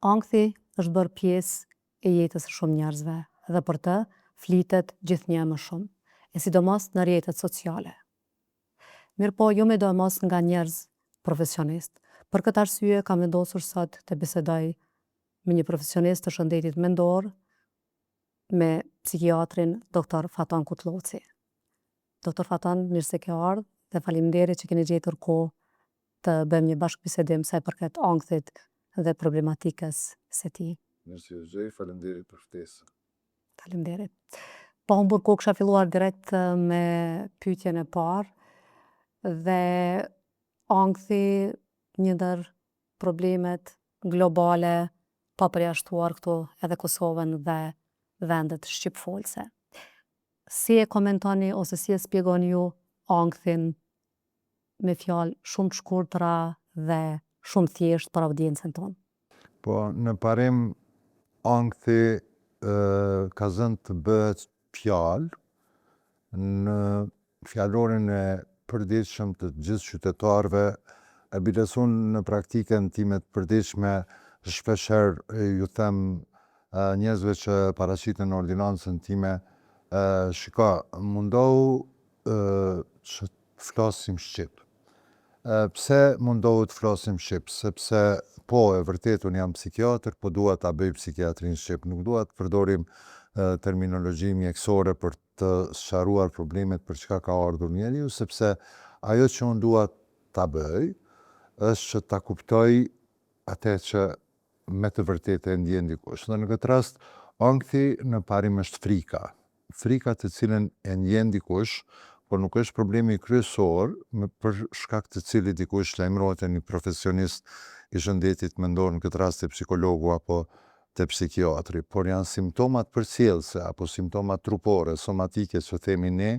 Ankthi është bërë pjesë e jetës së shumë njerëzve dhe për të flitet gjithnjë më shumë, e sidomos në rrjetet sociale. Mirëpo, jo sidomos nga njerëz profesionist. Për këtë arsye kam vendosur sot të bisedoj me një profesionist të shëndetit mendor, me psikiatrin Dr. Fatan Kutloci. Dr. Fatan, mirë se ke ardhur dhe faleminderit që keni gjetur kohë të bëjmë një bashkëbisedim sa i përket ankthit dhe problematikës së tij. Mirë gjej, faleminderit për ftesën. Faleminderit. Pa humbur kohë kisha filluar direkt me pyetjen e parë dhe ankthi një ndër problemet globale pa përjashtuar këtu edhe Kosovën dhe vendet shqipfolse. Si e komentoni ose si e shpjegoni ju ankthin me fjalë shumë të shkurtra dhe shumë thjesht për audiencën tonë? Po, në parim, ankthi ka zënë të bëhet fjalë në fjalorin e përditshëm të gjithë qytetarëve, e bilesun në praktikën time të përditshme, shpeshherë ju them njerëzve që paraqiten në ordinancën time, shiko, mundohu që të flasim shqip. Pse mundohu të flasim shqip? Sepse po, e vërtet, unë jam psikiatër, po dua ta bëj psikiatrin shqip. Nuk dua të përdorim terminologji mjekësore për të sqaruar problemet për çka ka ardhur njeriu, sepse ajo që unë dua ta bëj është që ta kuptoj atë që me të vërtetë e ndjen dikush. Dhe në këtë rast, ankthi në parim është frika. Frika të cilën e ndjen dikush, por nuk është problemi kryesor për shkak të cilit dikush lajmërohet e një profesionist i shëndetit mendor, në këtë rast e psikologu apo të psikiatri, por janë simptomat përcjellëse apo simptomat trupore, somatike që themi ne,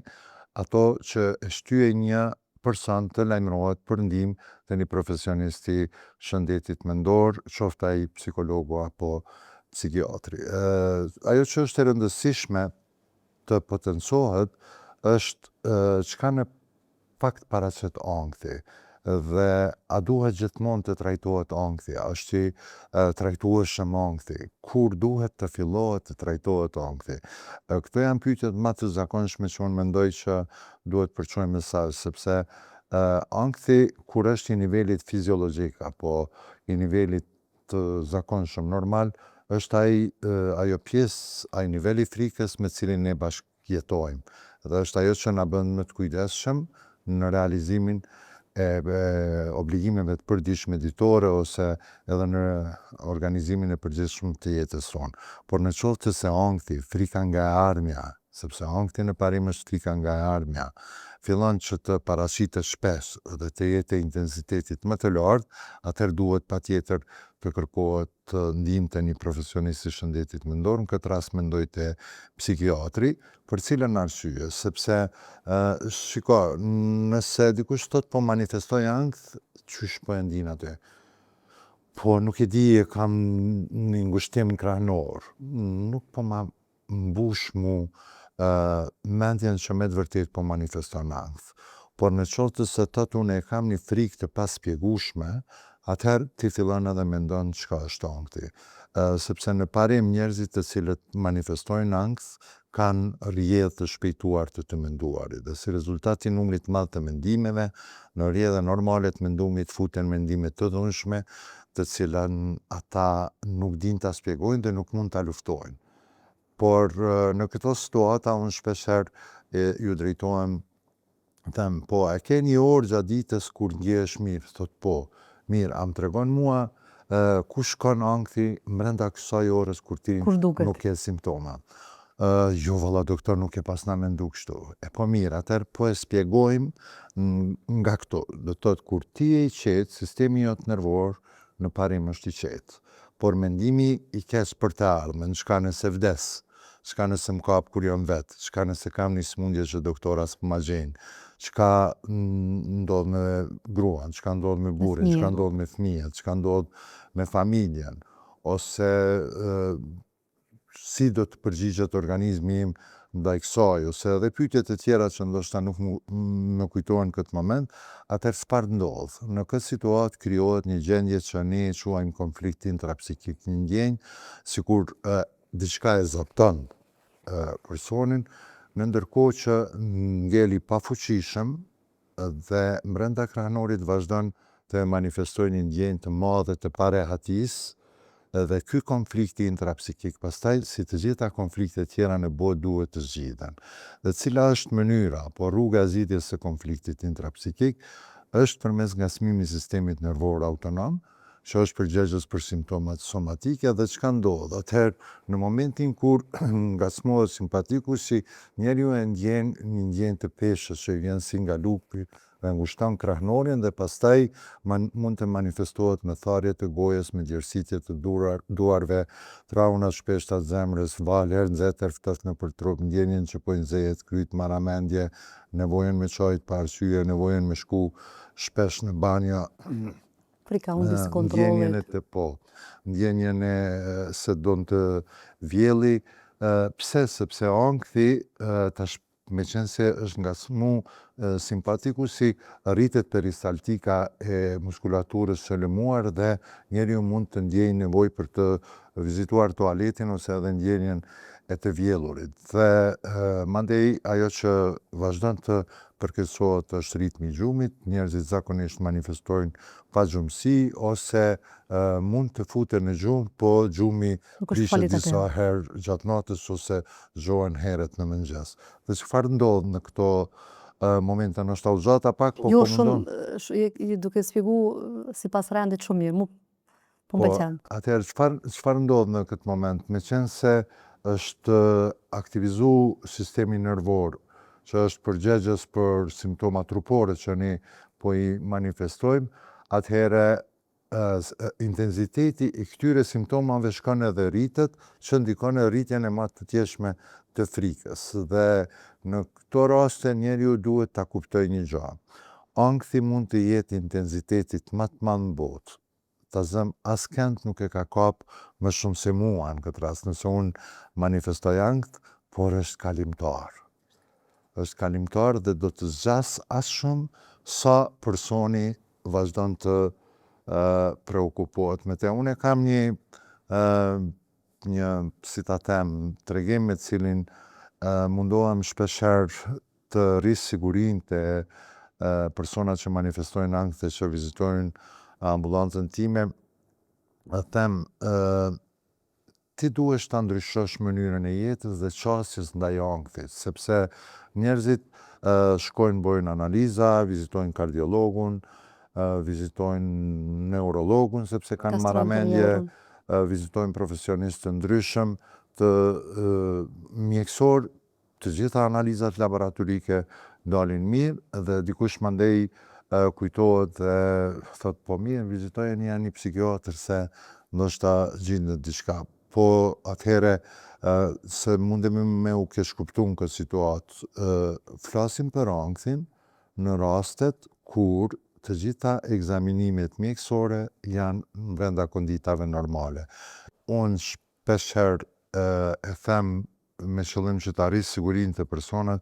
ato që e shtyje një person të lajmërohet për ndihmë te një profesionist i shëndetit mendor, qoftë ai psikologu apo psikiatri. Ajo që është e rëndësishme të potencohet është çka në fakt paraqet ankthi dhe a duhet gjithmonë të trajtohet ankthi, a është i trajtueshëm ankthi, kur duhet të fillohet të trajtohet ankthi. Këto janë pyetjet më të zakonshme që unë mendoj që duhet përçojmë mesazh, sepse ankthi kur është i nivelit fiziologjik apo i nivelit të zakonshëm normal, është ajo pjesë, ai niveli frikës me cilin ne bashkëjetojmë. Dhe është ajo që na bën më të kujdesshëm në realizimin e obligimeve të përditshme ditore ose edhe në organizimin e përgjithshëm të jetës sonë. Por në qoftë se ankthi, frika nga e ardhmja, sepse ankthi në parim është frika nga e ardhmja, fillon që të paraqitet shpesh dhe të jetë e intensitetit më të lartë, atëherë duhet patjetër të kërkohet ndihmë te një profesionist i shëndetit mendor, në këtë rast mendoj te psikiatri, për cilën arsye, sepse shiko, nëse dikush thot po manifestoj ankth, qysh po e ndin aty? Po nuk e di, kam një ngushtim krahënor, nuk po ma mbush mu mendjen që me të vërtet po manifeston ankth. Por në qoftë se thot unë e kam një frikë të paspjegueshme, atëherë ti fillon edhe mendon çka është ankthi. Sepse në parim njerëzit të cilët manifestojnë ankth kanë rrjedhë të shpejtuar të menduarit dhe si rezultat i numrit të madh të mendimeve, në rrjedhë normale të mendimit futen mendime të dhunshme, të cilat ata nuk din ta shpjegojnë dhe nuk mund ta luftojnë. Por në këto situata unë shpeshherë ju drejtohem, them, po, e ke një orë gjatë ditës kur ndjehesh mirë? Thot po, mirë, a më tregon mua ku shkon ankthi brenda kësaj orës kur ti nuk ke simptoma? Jo, valla doktor, nuk e pasna mendu kështu. Po mirë, atëherë po e shpjegojmë nga këto. Do të thotë kur ti je i qetë, sistemi jot nervor në parim është i qetë. Por mendimi i keq për të ardhmen, çka nëse vdes, çka nëse më kap kur jam vet, çka nëse kam një smundje që doktora s'po ma gjen, çka ndodh me gruan, çka ndodh me burrin, çka ndodh me fëmijët, çka ndodh me familjen, ose si do të përgjigjet organizmi im ndaj kësaj, ose edhe pyetjet e tjera që ndoshta nuk më kujtohen këtë moment, atëherë çfarë ndodh? Në këtë situatë krijohet një gjendje që ne e quajmë konflikt intrapsikik, një ndjenjë sikur diçka e zotton personin, në ndërkohë që ngeli pafuqishëm dhe brenda krahënorit vazhdon të manifestojë një ndjenjë të madhe të parehatisë. Dhe ky konflikti intrapsikik, pastaj si të gjitha konfliktet tjera në botë duhet të zgjidhen. Dhe cila është mënyra, apo rruga e zgjidhjes së konfliktit intrapsikik, është përmes ngacmimit të sistemit nervor autonom, që është përgjegjës për simptomat somatike, dhe çka ndodh? Atëherë, në momentin kur ngacmohet simpatikusi, njeriu e ndjen një ndjenjë të peshës që i vjen si nga lupi dhe ngushton krahënorin, dhe pastaj mund të manifestohet me tharje të gojës, me gjersitje të duarve, trauna të shpeshta të zemrës, valë herë nxehtë ftoft nëpër trup, ndjenjen që po i nxehet kryt, maramendje, nevojën me çajt pa arsye, nevojën me shku shpesh në banjo, Frika humbjes së kontrollit. Ndjenjen e se don të vjelli. Pse? Sepse ankthi tash meqense është ngacmu simpatikusi, rritet peristaltika e muskulaturës së lëmuar dhe njeriu mund të ndjejë nevojë për të vizituar tualetin ose edhe ndjenjen e të vjellurit. Dhe mandej ajo që vazhdon të përkeqësohet është ritmi i gjumit, njerëzit zakonisht manifestojnë pagjumësi ose mund të futen në gjumë, po gjumi prishet disa herë gjatë natës ose zgjohen herët në mëngjes. Dhe çfarë ndodh në këto momente, ndoshta u zgjata pak, po Jo, mundon. shumë duke shpjegu sipas rendit shumë mirë, po m'pëlqen. Atëherë çfarë ndodh në këtë moment? Meqense është aktivizu sistemi nervor, që është përgjegjës për simptomat trupore që ne po i manifestojmë, atëherë intensiteti i këtyre simptomave shkon edhe rritet, që ndikon në rritjen e më të tjeshme të frikës. Dhe në këto raste njeriu duhet ta kuptojë një gjë. Ankthi mund të jetë intensitetit më të madh në botë. Ta zëm, askënd nuk e ka kap më shumë se mua në këtë rast, nëse unë manifestoj ankth, por është kalimtar. Është kalimtar dhe do të zgjas as shumë sa personi vazhdon të preokupohet me te. Unë kam një si ta them, tregim me cilin mundohem shpeshherë të rris sigurinë të personat që manifestojnë ankth dhe që vizitojnë ambulancën time, them, ti duhesh ta ndryshosh mënyrën e jetës dhe qasjes ndaj ankthit, sepse njerëzit shkojnë bojnë analiza, vizitojnë kardiologun, vizitojnë neurologun sepse kanë marramendje, vizitojnë profesionistë të ndryshëm, të mjekësor, të gjitha analizat laboratorike dalin mirë dhe dikush mandej kujtohet dhe thot, po mirë, vizitojeni një psikiatër se ndoshta gjendet diçka. Po atëhere se mundemi me u kesh kuptu në këtë situatë, flasim për ankthin në rastet kur të gjitha ekzaminimet mjekësore janë brenda konditave normale. Unë shpeshherë e them me qëllim që të arris sigurinë të personat,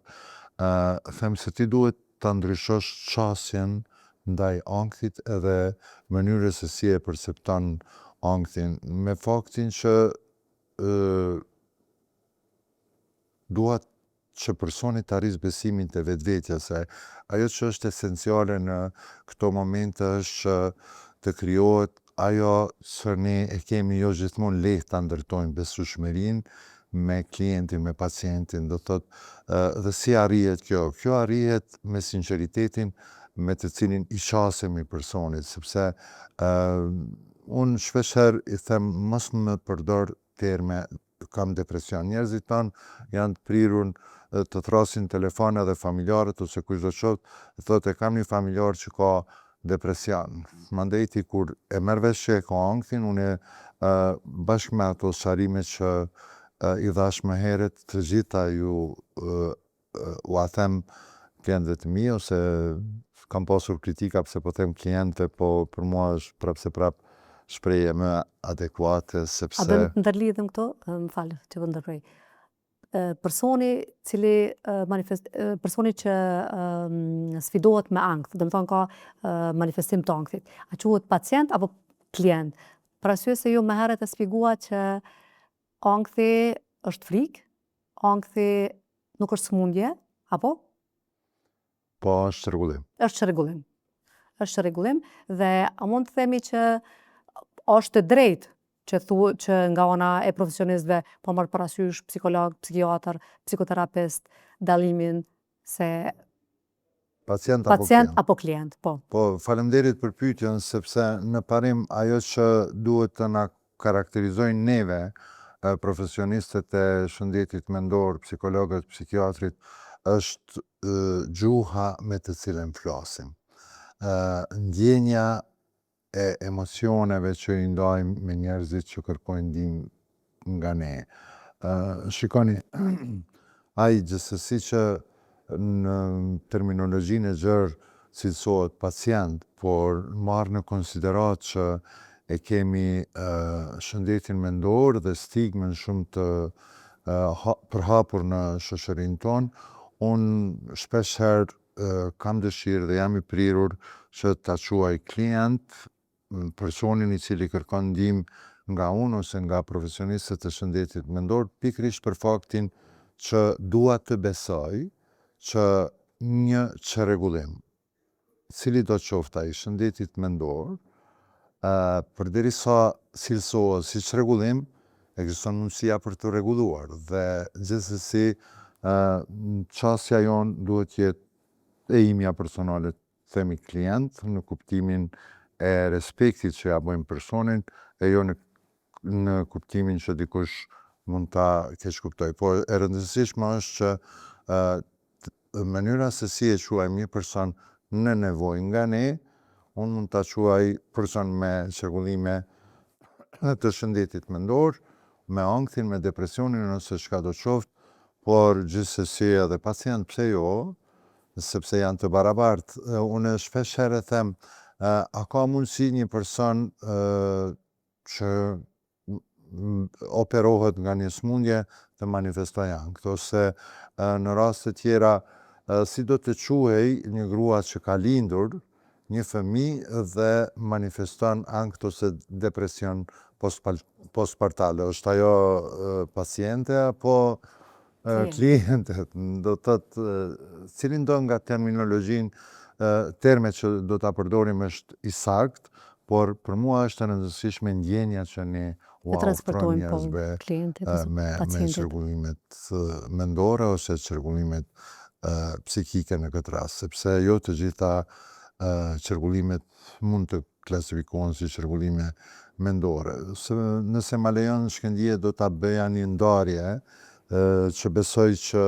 them se ti duhet ta ndryshosh qasjen ndaj ankthit edhe mënyrës se si e percepton ankthin, me faktin që duhet që personi të arris besimin të vetvetja, se ajo që është esenciale në këto momente është që të krijohet ajo që ne e kemi jo gjithmonë lehtë ta ndërtojmë besueshmërinë me klientin, me pacientin, do thot, dhe si arrihet kjo? Kjo arrihet me sinqeritetin me të cilin i qasemi personit, sepse unë shpeshherë i them mos më përdor terme kam depresion. Njerëzit tanë janë të prirur të thrasin telefon edhe familjarët ose kushdo qoftë, thotë e kam një familjar që ka depresion. Mandej ti kur e merr vesh që e ka ankthin, unë bashkë me ato sqarimet që i dhash më herët, të gjitha ju u a them klientëve të mi, ose kam pasur kritika pse po them klientëve, po për mua është prapse prap shprehje më adekuate, sepse... A do të ndërlidhem këto? Më falë, që po ndërprej. personi personi që sfidohet me ankth, do të thonë ka manifestim të ankthit, a quhet pacient apo klient? Për arsye se ju më herët e shpjegua që ankthi është frikë, ankthi nuk është sëmundje, apo? Po është çrregullim. Është çrregullim. Është çrregullim dhe a mund të themi që është e drejtë që nga ana e profesionistëve po marr parasysh psikolog, psikiatër, psikoterapist, dallimin se Pacient apo pacient klient? apo klient, po. Po, faleminderit për pyetjen, sepse në parim ajo që duhet të na karakterizojnë neve, profesionistët e shëndetit mendor, psikologët, psikiatrit, është gjuha me të cilën flasim. Ndjenja e emocioneve që i ndajmë me njerëzit që kërkojnë ndihmë nga ne. Shikoni, ai gjithsesi që në terminologjinë e gjerë cilësohet pacient, por marrë në konsiderat që e kemi shëndetin mendor dhe stigmën shumë të përhapur në shoqërinë tonë, unë shpesh herë kam dëshirë dhe jam i prirur që ta quaj klient personin i cili kërkon ndihmë nga unë ose nga profesionistët e shëndetit mendor, pikërisht për faktin që dua të besoj që një çrregullim, cili do qoftë ai shëndetit mendor, përderisa cilësohet si çrregullim, ekziston mundësia për të rregulluar dhe gjithsesi çësia jon duhet jetë e imja personale, themi klient, në kuptimin e respektit që ja bëjmë personin, e jo në kuptimin që dikush mund ta keq kuptoj. Po e rëndësishme është që mënyra se si e quajmë një person në nevojë nga ne, unë mund ta quaj person me çrregullime të shëndetit mendor, me ankthin, me depresionin ose çka do qoftë, por gjithsesi edhe pacient, pse jo, sepse janë të barabartë. Unë shpesh herë them, a ka mundësi një person që operohet nga një sëmundje të manifestojë ankth, ose në raste tjera si do të quhej një grua që ka lindur një fëmijë dhe manifeston ankth ose depresion postpartale. Është ajo paciente apo klientet? Do të thotë, cilin do nga terminologjinë, termet që do ta përdorim është i saktë, por për mua është e rëndësishme ndjenja që ne u ofrojmë njerëzve me çrregullimet mendore ose çrregullimet psikike në këtë rast, sepse jo të gjitha çrregullimet mund të klasifikohen si çrregullime mendore. Nëse ma lejon Shkëndije, do ta bëja një ndarje që besoj që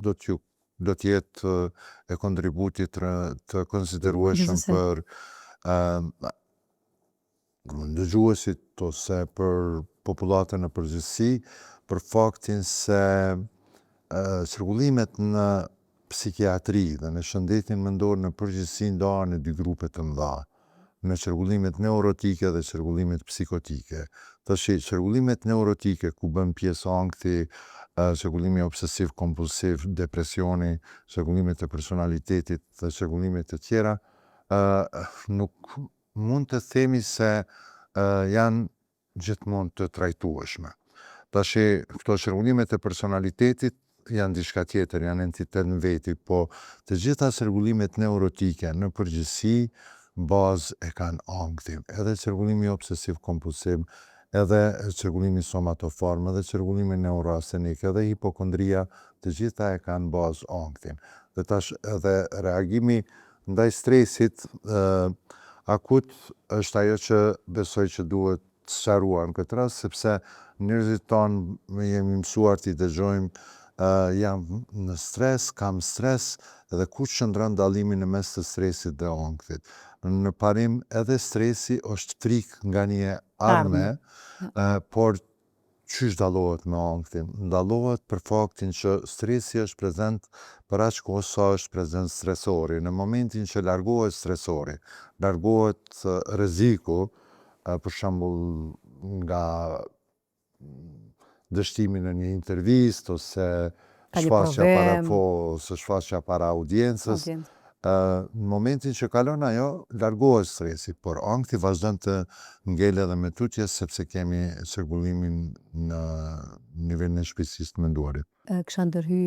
do t'jetë e kontributit të konsiderueshëm për dëgjuesit ose për popullatën në përgjithësi, për faktin se çrregullimet në psikiatri dhe në shëndetin mendor në përgjithësi ndahen në dy grupe të mëdha, në çrregullimet neurotike dhe çrregullimet psikotike. Tashi, çrregullimet neurotike ku bën pjesë ankthi, çrregullimi obsesiv kompulsiv, depresioni, çrregullimet e personalitetit dhe çrregullimet e tjera, nuk mund të themi se janë gjithmonë të trajtueshme. Tashi, këto çrregullimet e personalitetit janë diçka tjetër, janë entitet në veti, po të gjitha çrregullimet neurotike në përgjithësi bazë e kanë ankthin, edhe çrregullimi obsesiv kompulsiv, edhe çrregullimi somatoform, edhe çrregullimi neuroastenik, edhe hipokondria, të gjitha e kanë bazë ankthin. Dhe tash edhe reagimi ndaj stresit akut është ajo që besoj që duhet sqaruar në këtë rast, sepse njerëzit tonë jemi mësuar t'i dëgjojmë jam në stres, kam stres, edhe ku qëndron dallimi në mes të stresit dhe ankthit. Në parim edhe stresi është frikë nga një arme, por qysh dallohet me ankthin? Dallohet për faktin që stresi është prezent për aq kohë sa është prezent stresori. Në momentin që largohet stresori, largohet rreziku, për shembull nga dështimin në një intervistë, ose Ka një shfaqja para provim. ose shfaqja para audiencës. Audiencë. Në momentin që kalon ajo, largohet stresi, por ankthi vazhdon të ngel edhe me tutje sepse kemi çrregullimin në nivelin e shpejtësisë të menduarit. Kisha ndërhy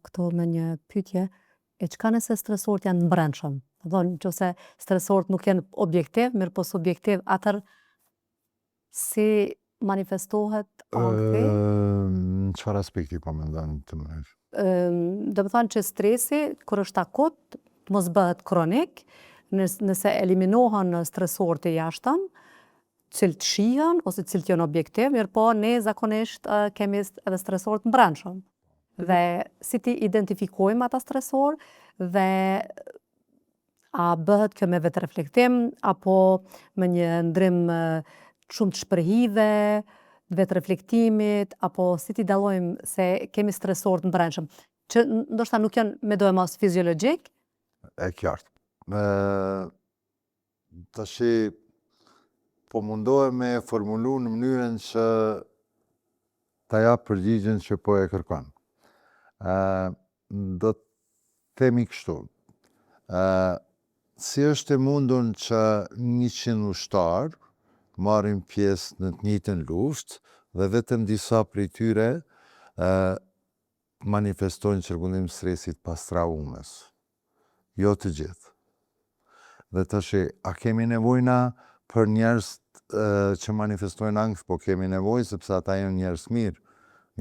këto me një pyetje, e çka nëse stresorët janë në brendshëm? Do thonë nëse stresorët nuk janë objektiv, mirë po subjektiv, atër si manifestohet ankthi? Në çfarë aspekti po mendon të më? Do të thonë që stresi, kur është akut, të mos bëhet kronik, nëse eliminohen stresorët e jashtëm, cilët shihen ose cilët janë objektiv, mirë po ne zakonisht kemi edhe stresorët në brendshëm. Dhe si ti identifikojmë ata stresor dhe a bëhet kjo me vetë reflektim apo me një ndrim shumë të shpërhidhe, vetë reflektimit, apo si ti dallojmë se kemi stresorët në brendshëm, që ndoshta nuk janë me do e mos fiziologjik? E qartë. Tashi, po mundohem me formulu në mënyrën që ta jap përgjigjen që po e kërkon. Do të themi kështu. Si është e mundun që 100 ushtarë marrin pjesë në të njëjtën luftë dhe vetëm disa prej tyre manifestojnë çrregullim stresit pas traumës. Jo të gjithë. Dhe tashi, a kemi nevojna për njerëz që manifestojnë ankth? Po kemi nevojë sepse ata janë njerëz mirë,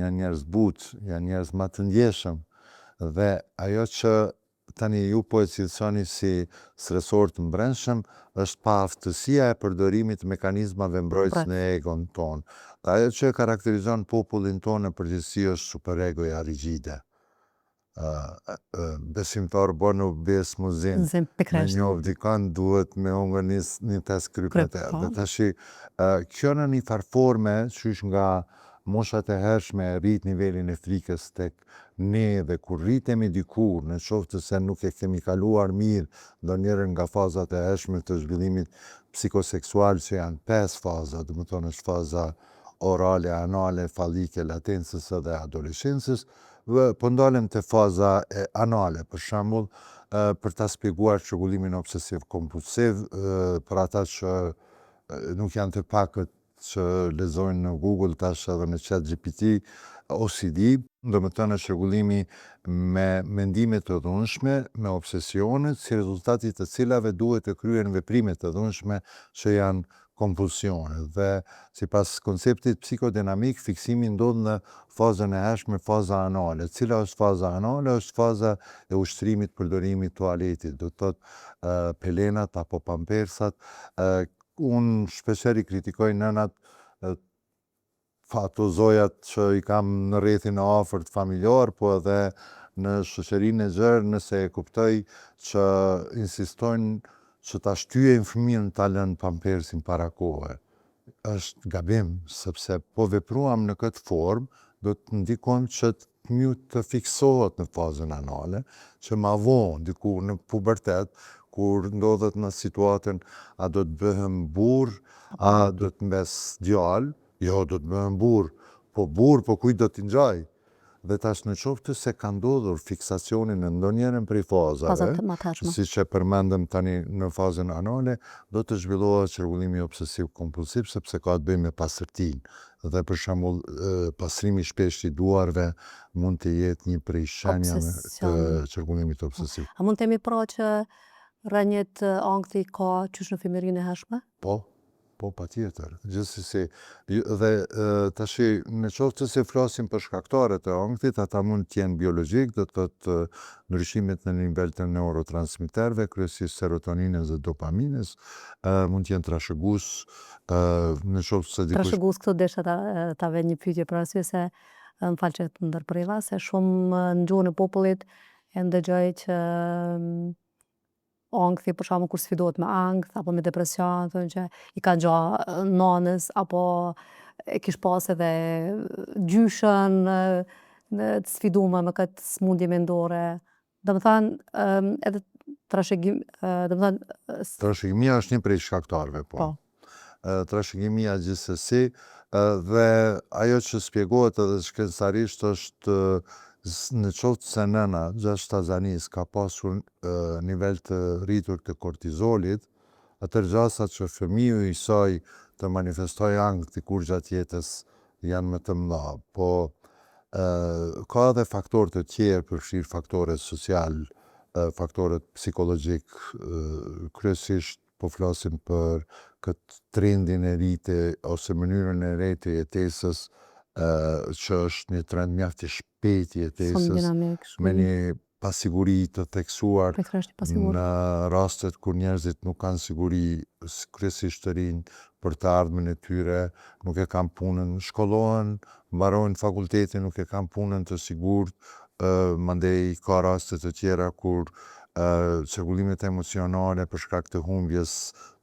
janë njerëz butë, janë njerëz më të ndjeshëm. Dhe ajo që tani ju po e cilësoni si stresor të brendshëm është paaftësia e përdorimit të mekanizmave mbrojtës në egon tonë. Dhe ajo që karakterizon popullin tonë në përgjithësi është superegoja rigjide. Besimtar bën u bes muzin. Me njoh dikon duhet me hongër një test krypter. Dhe tashi, kjo në një farë forme, qysh nga moshat e hershme rrit nivelin e frikës tek ne, dhe kur rritemi dikur, në qoftë se nuk e kemi kaluar mirë ndonjëherë nga fazat e hershme të zhvillimit psikoseksual, që janë 5 faza, do të thonë është faza orale, anale, fallike, latencës dhe adoleshencës, po ndalem te faza anale, për shembull, për ta shpjeguar çrregullimin obsesiv kompulsiv, për ata që nuk janë të pakët që lexojnë në Google tash edhe në ChatGPT, OCD, do të thonë çrregullimi me mendime të dhunshme, me obsesione, si rezultati të cilave duhet të kryen veprime të dhunshme që janë kompulsione. Dhe sipas konceptit psikodinamik, fiksimi ndodh në fazën e hershme, faza anale. Cila është faza anale? Është faza e ushtrimit, përdorimit tualetit, do të thotë pelenat apo pampersat. Unë shpesher i kritikoj nënat, ato zojat që i kam në rrethin e afërt familjar, po edhe në shoqërinë e gjerë, nëse e kuptoj që insistojnë që ta shtyjnë fëmijën ta lënë pampersin para kohe. Është gabim, sepse po vepruam në këtë formë, do të ndikon që fëmiu të fiksohet në fazën anale, që ma vonë, diku në pubertet, kur ndodhet në situatën a do të bëhem burr, a do të mbes djalë, jo do të bëhem burr, po kujt do t'i ngjaj? Dhe tash në qoftë se ka ndodhur fiksacionin në ndonjërin prej fazave, siç e përmendëm tani në fazën anale, do të zhvillohet çrregullimi obsesiv kompulsiv, sepse ka të bëjë me pastërtinë. Dhe për shembull, pastrimi i shpeshtë i duarve mund të jetë një prej shenjave të çrregullimit obsesiv. A mund të themi pra që rënjet ankthi ka qysh në fëmijërinë e hershme? Po, patjetër. Gjithsesi, dhe tashi në qoftë se flasim për shkaktarët e ankthit, ata mund të jenë biologjik, do të thotë ndryshimet në nivel të neurotransmiterëve, kryesisht serotoninës dhe dopaminës, mund të jenë trashëgues, në qoftë se dikush Trashëgues, këtu desha ta vë një pyetje për arsye se më fal që të ndërpreva, se shumë në gjuhën e popullit e ndëgjoj që ankthi, për shembull, kur sfidohet me ankth apo me depresion, thonë që i ka gja nanës, apo e kish pas edhe gjyshen në të sfiduar me këtë smundje mendore. Domethënë edhe trashëgim, domethënë trashëgimia është një prej shkaktarëve, po. Trashëgimia gjithsesi Dhe ajo që spjegohet edhe shkencarisht është në qoftë se nëna gjatë shtazanis ka pasur nivel të rritur të kortizolit, atër gjasat që fëmiju i saj të manifestoj ankthi kur gjatë jetës janë më të mëdha. Po ka edhe faktorë të tjerë, përfshirë faktorët social, faktorët psikologjik, kryesisht po flasim për këtë trendin e rite ose mënyrën e re të jetesës, që është një trend mjaft i shpejt i jetesës, me një pasiguri të theksuar në rastet kur njerëzit nuk kanë siguri, kryesisht të rinj, për të ardhmen e tyre, nuk e kanë punën, shkollohen, mbarojnë fakultetin, nuk e kanë punën të sigurt, mandej ka raste të tjera kur çrregullimet emocionale për shkak të humbjes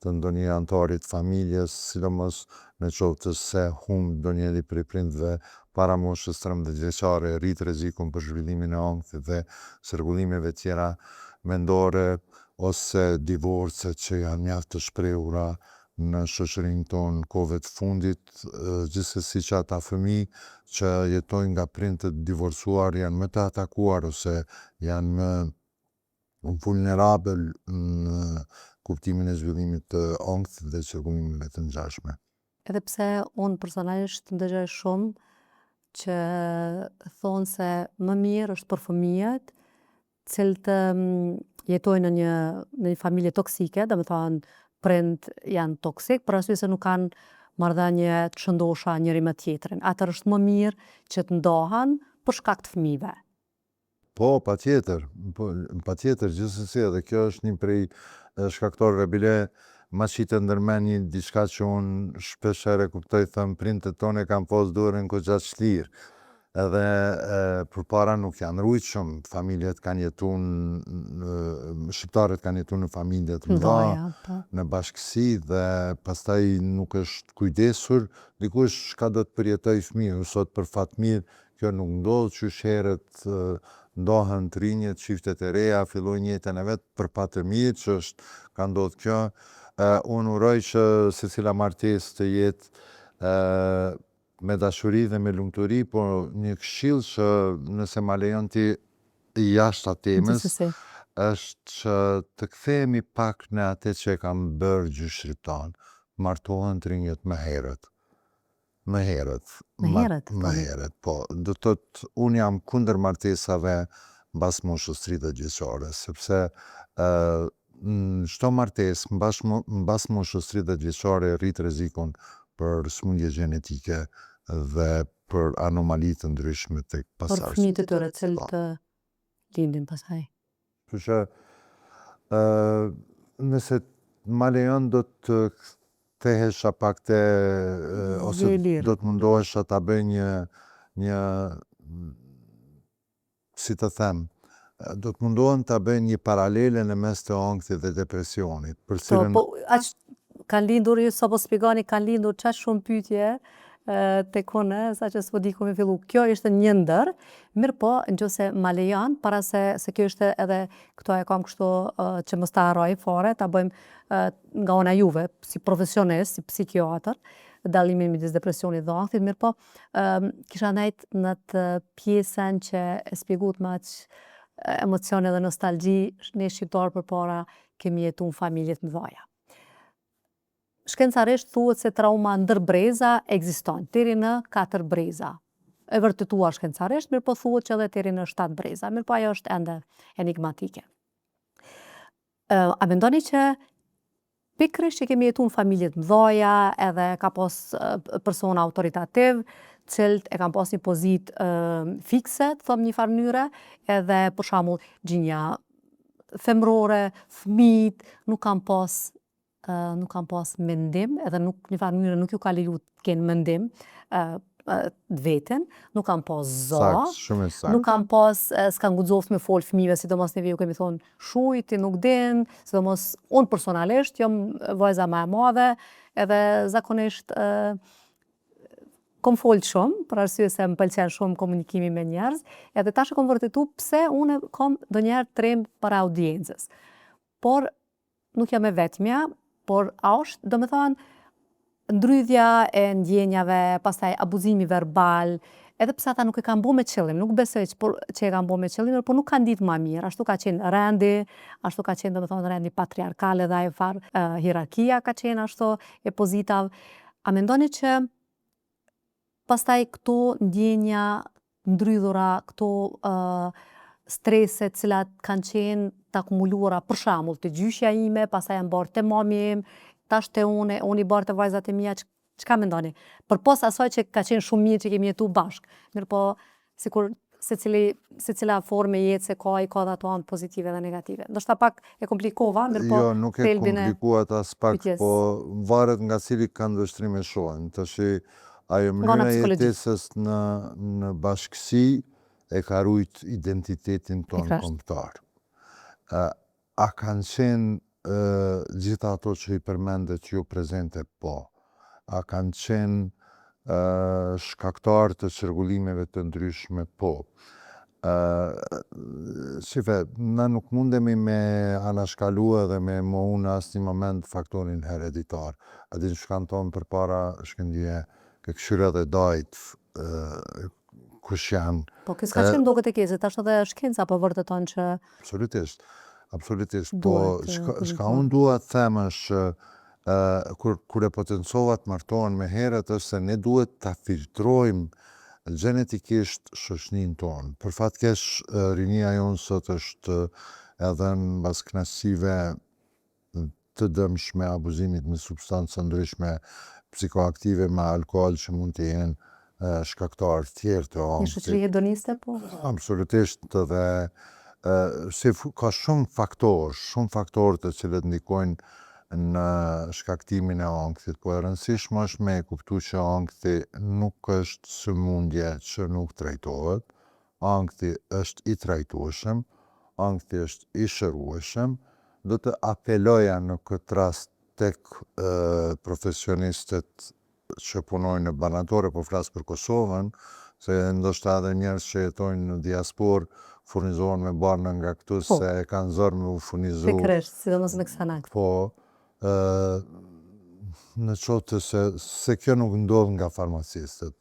të ndonjë antarit familjes, sidomos në qoftë se humb ndonjëri prej prindve para moshës 13 vjeçare, rrit rrezikun për zhvillimin e ankthit dhe çrregullimeve tjera mendore ose divorce që janë mjaft të shprehura në shoqërinë tonë kohëve të fundit, gjithsesi që ata fëmijë që jetojnë nga prind të divorcuar janë më të atakuar ose janë më vulnerabël në kuptimin e zhvillimit të ankthit dhe çrregullimeve të ngjashme. Edhe pse unë personalisht ndëgjoj shumë që thonë se më mirë është për fëmijët cilët jetojnë në një familje toksike, dhe me thonë prind janë toksik, për arsye se nuk kanë marrëdhënie të shëndosha njëri me tjetrin. Atër është më mirë që të ndahen për shkak të fëmijëve. Po, patjetër, gjithsesi edhe kjo është një prej shkaktorëve, bile ma që të ndërmen një diçka që unë shpesh herë kuptoj, thëmë prindët tonë e kanë pas dorën goxha çlirë. Edhe përpara nuk janë rujt shumë, familjet kanë shqiptarët kanë jetu në familje të mëdha, në bashkësi dhe pastaj nuk është kujdesur, dikush ka do të përjetoj fëmijë, sot për fat mirë, kjo nuk ndodh, qysh herët ndahen të rinjët, çiftet e reja, fillojnë jetën e vet për pa të mirë, që është ka ndodhur kjo. Unë uroj që secila martesë të jetë me dashuri dhe me lumturi, por një këshill që nëse ma lejon ti jashtë atë temës, është që të kthehemi pak në atë që e kam bërë gjysh shqiptar, martohen të rinjët më herët. Më herët, po. Do të thotë, unë jam kundër martesave mbas moshës 30 vjeçare, sepse në çdo martesë mbas moshës 30 vjeçare rrit rrezikun për smundje gjenetike dhe për anomali të ndryshme tek pasardhësit. Për fëmijët e tyre cilët lindin pastaj. Kështu që nëse ma lejon do të kthehesha pak te ose do të mundohesha ta bëj një si të them, do të mundohem ta bëj një paralele në mes të ankthit dhe depresionit. Po, aq kanë lindur, ju sa po spjegoni, kanë lindur çaq shumë pyetje tek unë, sa që s'po di ku me fillu. Kjo ishte një ndër, mirë po, nëse ma lejon, para se kjo ishte edhe, këto e kam kështu që mos ta harroj fare, ta bëjmë nga ona juve, si profesionist, si psikiatër, dallimin midis depresionit dhe ankthit, mirë po, kisha nejt në të pjesën që e spjeguat me aq emocione dhe nostalgji, ne shqiptarë përpara kemi jetu në familjet mëdhaja. Shkencarisht thuhet se trauma ndër breza ekziston, deri në 4 breza. E vërtetuar shkencarisht, mirë po thuhet që edhe deri në 7 breza, mirë po ajo është ende enigmatike. A mendoni që pikërisht që kemi jetu në familjet mëdhaja, edhe ka pas persona autoritativ, cilët e kanë pas një pozitë fikse, thom një farë mënyre, edhe për shembull gjinja femrore, fëmijët nuk kanë pas mendim, edhe nuk një farë mënyre nuk ju ka leju të kenë mendim veten, nuk kanë pas nuk kanë pas, s'kan guxoft me fol fëmijëve, sidomos neve ju kemi thonë shuj, ti nuk din, sidomos unë personalisht jam vajza më e madhe, edhe zakonisht kom fol shumë, për arsye se më pëlqen shumë komunikimi me njerëz, edhe tash e kom vërtetu pse unë kom ndonjëherë tremb para audiencës. Por nuk jam e vetmja, por është, do me thonë, ndrydhja e ndjenjave, pastaj abuzimi verbal, edhe pse ata nuk e kanë bo me qëllim, nuk besoj që e kanë bo me qëllim, por nuk kanë ditë ma mirë, ashtu ka qenë rendi, ashtu ka qenë domethënë rendi patriarkal edhe ajo farë hierarkia ka qenë ashtu e pozitav. A mendoni që pastaj këto ndjenja ndrydhura, këto strese cilat kanë qenë të akumuluara, për shembull te gjyshja ime, pastaj e mbarë te mami im, tash te unë i barë te vajzat e mia, çka mendoni? Përpos asaj që ka qenë shumë mirë që kemi jetu bashkë, mirë po sikur secila formë jetëse ka dhe ato anë pozitive dhe negative. Ndoshta pak e komplikova, mirë po Jo, nuk e komplikuat as pak, po varet nga cili kanë vështrime shohen. Tash ajo mënyra e jetesës në bashkësi e ka rujt identitetin tonë kombëtar. A kanë qenë gjitha ato që i përmendet ju prezente, po. A kanë qenë shkaktar të çrregullimeve të ndryshme, po. Shife, na nuk mundemi me anashkalua dhe me mohu në asnjë moment faktorin hereditar. A din shkan tonë për para shkëndije ke këshyra dhe dajt kush janë. Po kësë ka qenë doket e kezit, ashtë edhe shkenca po vërteton që... Absolutisht, po shka unë dua të them është kur e potencova të martohen me herët është se ne duhet të filtrojmë genetikisht shoqnin tonë. Për fat keq rinia jonë sot është edhe në basknasive të dëmshme, abuzimit me substancë ndryshme, psikoaktive me alkohol që mund të jenë shkaktar tjerë të Një shoqëri hedoniste, po? Absolutisht, dhe ka shumë faktorë të cilët ndikojnë në shkaktimin e ankthit, po e rëndësishme është me e kuptu që ankthi nuk është sëmundje që nuk trajtohet, ankthi është i trajtueshëm, ankthi është i shërueshëm, do të apeloja në këtë rast tek profesionistët që punojnë në banatore, po flasë për Kosovën, se ndoshta edhe njerëz që jetojnë në diasporë furnizohen me barna nga këtu, se e kanë zërë me u furnizu. Pikërisht, sidomos në Xanax. Po, në qotë se kjo nuk ndodh nga farmacistët,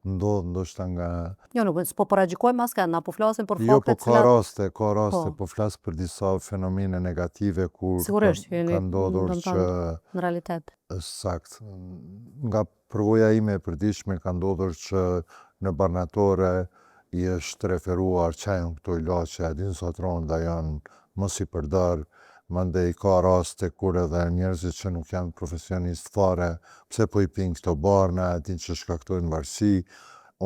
ndodh ndoshta nga... Jo, nuk, s'po paragjikojmë as na po flasim për Jo, po fakte ka raste, po flas për disa fenomene negative kur ka ndodhur që... Në realitet. Sakt. Nga përvoja ime e përditshme ka ndodhur që në barnatore i është referuar që janë këto ilaçe, a din sot ronda janë mos i përdor, mandej ka raste kur edhe njerëzit që nuk janë profesionist fare, pse po i pinë këto barna, a din që shkaktojnë varësi.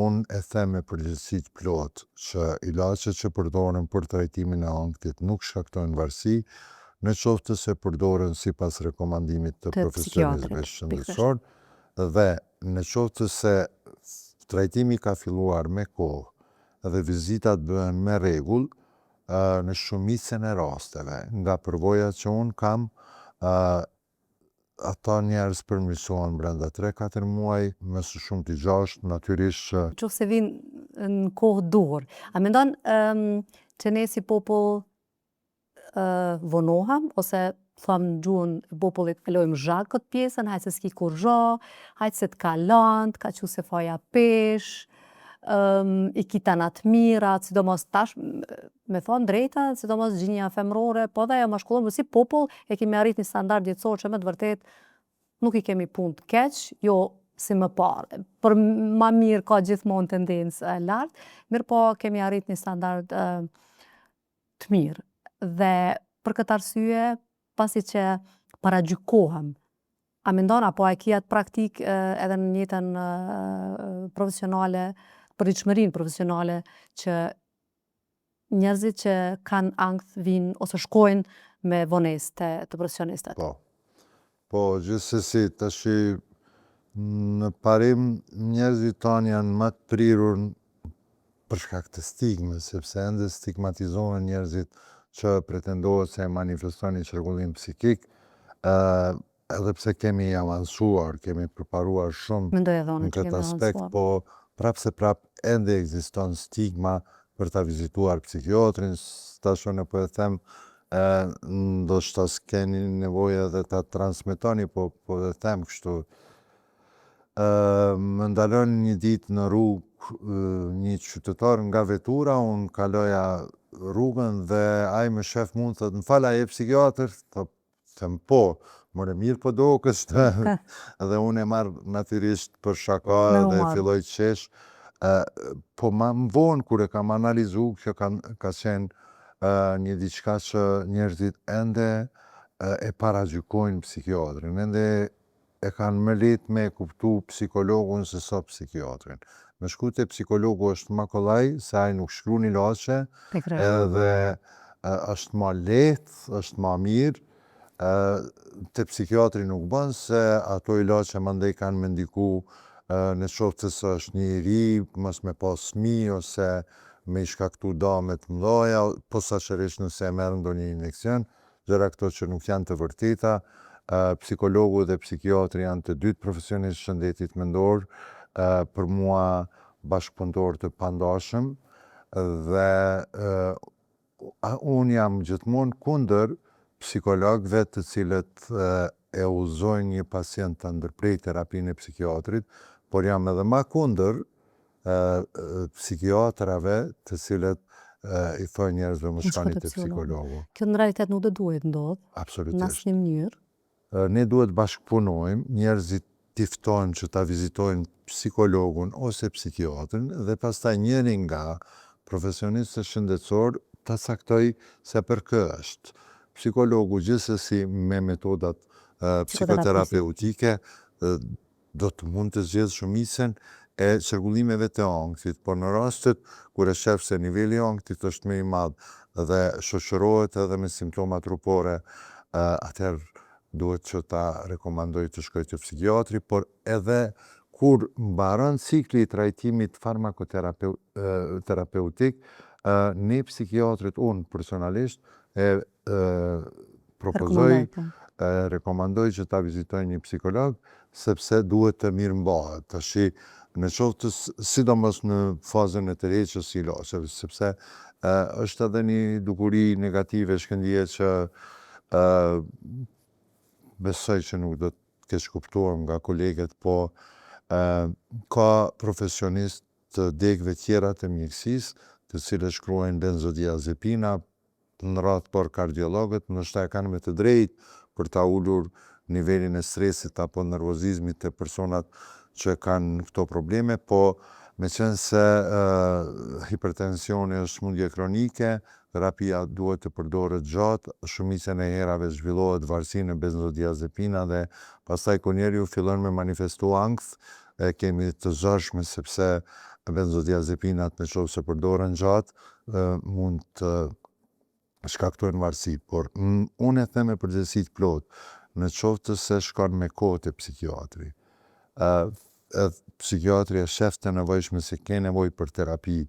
Unë e them me përgjegjësi të plotë që ilaçet që përdoren për trajtimin e ankthit nuk shkaktojnë varësi, në qoftë se përdoren sipas rekomandimit të profesionistëve shëndetësor, dhe në qoftë se trajtimi ka filluar me kohë dhe vizitat bëhen me rregull, në shumicën e rasteve, nga përvoja që unë kam, ata njerëz përmirësohen brenda 3-4 muaj, më së shumti 6, natyrisht që... Qoftë se vinë në kohë duhur. A mendon që ne si popull vonohem, ose thëmë në gjuhën e popullit kalojmë zhak këtë pjesën, hajtë se s'ki kur zho, hajtë se t'ka lant, ka që se faja pesh, i kitanat mirat, sidomos tash, me thonë drejta, sidomos gjinja femrore, po dhe jo mashkullon, si popull e kemi arrit një standard jetësor që me të vërtet nuk i kemi punë të keq, jo si më parë. Për ma mirë ka gjithmonë tendencë lartë, mirë po kemi arrit një standard të mirë. Dhe për këtë arsye, pasi që paragjykohem, a mendon apo e kia të praktik edhe në jetën profesionale, përditshmërinë profesionale, që njerëzit që kanë ankth vinë ose shkojnë me vonesë të profesionistët? Po, gjithsesi, tash në parim njerëzit tanë janë më të prirur për shkak të stigmës, sepse ende stigmatizohen njerëzit që pretendohet se manifestojnë një çrregullim psikik, edhe pse kemi avancuar, kemi përparuar shumë në këtë aspekt, po prapse ende ekziston stigma për ta vizituar psikiatrin, tash unë po e them, ndoshta s'keni nevojë edhe ta transmetoni, po e them kështu, më ndalon një ditë në rrugë një qytetar nga vetura, unë kaloja rrugën dhe ai më shef mund thot, më fal, a je psikiatër? Them po, more mirë po do kështë dhe unë e marrë natyrisht për shaka Me dhe humor. filloj të qesh. Po ma më vonë kur e kam analizu, kjo ka qenë një diçka që njerëzit ende e paragjykojnë psikiatrin, ende e kanë më lehtë me kuptu psikologun se sa psikiatrin. Me shku te psikologu është ma kollaj, se ai nuk shkruan ilaçe, Te kreu. edhe është ma lehtë, është ma mirë. Te psikiatri nuk bën se ato ilaçe mandej kanë me ndiku në qoftë se është një i ri, mos me pas fëmijë ose me i shkaktu dame të mëdha, posaçërisht nëse e merr ndonjë injeksion, gjëra këto që nuk janë të vërteta. Psikologu dhe psikiatri janë të dytë profesionistë shëndetit mendor, për mua bashkëpunëtor të pandashëm dhe unë jam gjithmonë kundër psikologëve të cilët e uzojnë një pacient të ndërprej terapinë e psikiatrit, por jam edhe ma kundër psikiatrave të cilët i thojnë njerëzve më shkoni te psikologu. Kjo në realitet nuk do duhet ndodh, në Absolutisht. asnjë mënyrë. Ne duhet bashkëpunojmë, njerëzit tiftojnë që ta vizitojnë psikologun ose psikiatrin dhe pastaj njëri nga profesionistët shëndetësor ta caktoj se për kë është. Psikologu gjithsesi me metodat psikoterapeutike do të mund të zgjedhë shumicën e çrregullimeve të ankthit, por në rastet kur e shef se niveli i ankthit është më i madh dhe shoqërohet edhe me simptoma trupore, atëherë duhet që ta rekomandoj të shkoj te psikiatri, por edhe kur mbaron cikli i trajtimit farmakoterapeutik, ne psikiatrit, unë personalisht propozoj, rekomandoj që ta vizitoj një psikolog, sepse duhet të mirë mbahet. Tashi, në qoftë sidomos në fazën e tërheqjes së ilaçeve, sepse është edhe një dukuri negative shkëndije që besoj që nuk do të keq kuptuar nga kolegët, po ka profesionistë të degëve tjera të mjekësisë, të cilët shkruajnë benzodiazepina në radhë për kardiologët, ndoshta e kanë me të drejtë për ta ulur nivelin e stresit apo nervozizmit të personat që kanë këto probleme, po me qenë se hipertensioni është smundje kronike, terapia duhet të përdoret gjatë, shumicën e herave zhvillohet varësi në benzodiazepina dhe pastaj kur njeriu fillon me manifestu ankth, e kemi të zgjashme sepse benzodiazepinat në qoftë se përdoren gjatë, mund të shkaktojnë varësi, por unë e them me përgjegjësi të plotë, në qoftë se shkon me kohë te psikiatri. Psikiatri e shef të nevojshme se ke nevojë për terapi,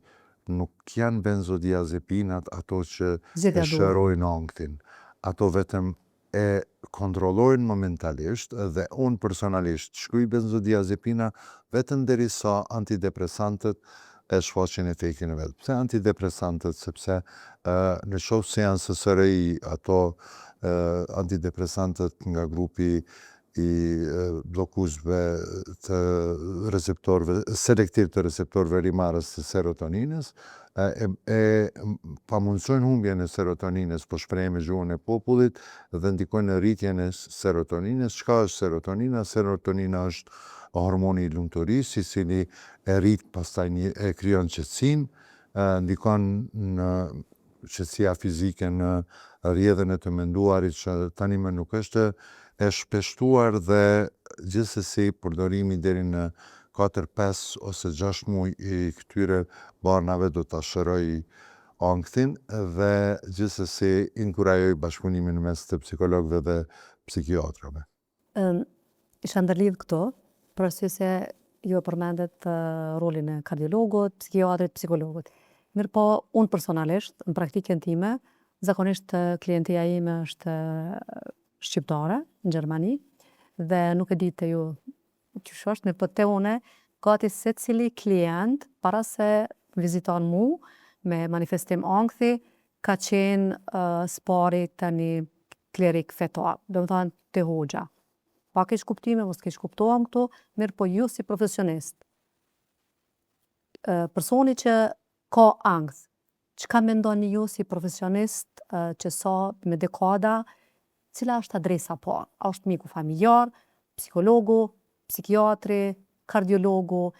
nuk janë benzodiazepinat ato që e shërojnë ankthin. Ato vetëm e kontrollojnë momentalisht dhe unë personalisht shkruaj benzodiazepina vetëm derisa antidepresantët e shfaqin efektin e vet. Pse antidepresantët? Sepse në qoftë se janë SSRI, ato antidepresantët nga grupi i bllokuesve të receptorëve selektiv të receptorëve rimarrës të serotoninës, pamundësojnë humbjen e serotoninës, po shprehen me gjuhën e popullit dhe ndikojnë në rritjen e serotoninës. Çka është serotonina? Serotonina është hormoni i lumturisë, i cili e rrit pastaj e krijon qetësinë, ndikon në qetësia fizike, në rrjedhën e të menduarit që tani më nuk është e shpeshtuar dhe gjithsesi përdorimi deri në 4, 5 ose 6 muaj i këtyre barnave do ta shëroj ankthin dhe gjithsesi inkurajoj bashkëpunimin mes të psikologëve dhe psikiatrave. Isha ndërlidh këto, për arsye se ju e përmendet rolin e kardiologut, psikiatrit, psikologut. Mirëpo, unë personalisht, në praktikën time, zakonisht klientela ime është shqiptare, në Gjermani, dhe nuk e di te ju qysh është, po te une, gati secili klient, para se viziton mu, me manifestim ankthi, ka qenë spari të një klerik fetar, do më thënë te hoxha. pa keq kuptime, mos keq kuptohem këtu, mirë po ju si profesionist. Personi që ka ankth, çka mendoni ju si profesionist që sa me dekada, cila është adresa parë? A është mjeku familjar, psikologu, psikiatri, kardiologu,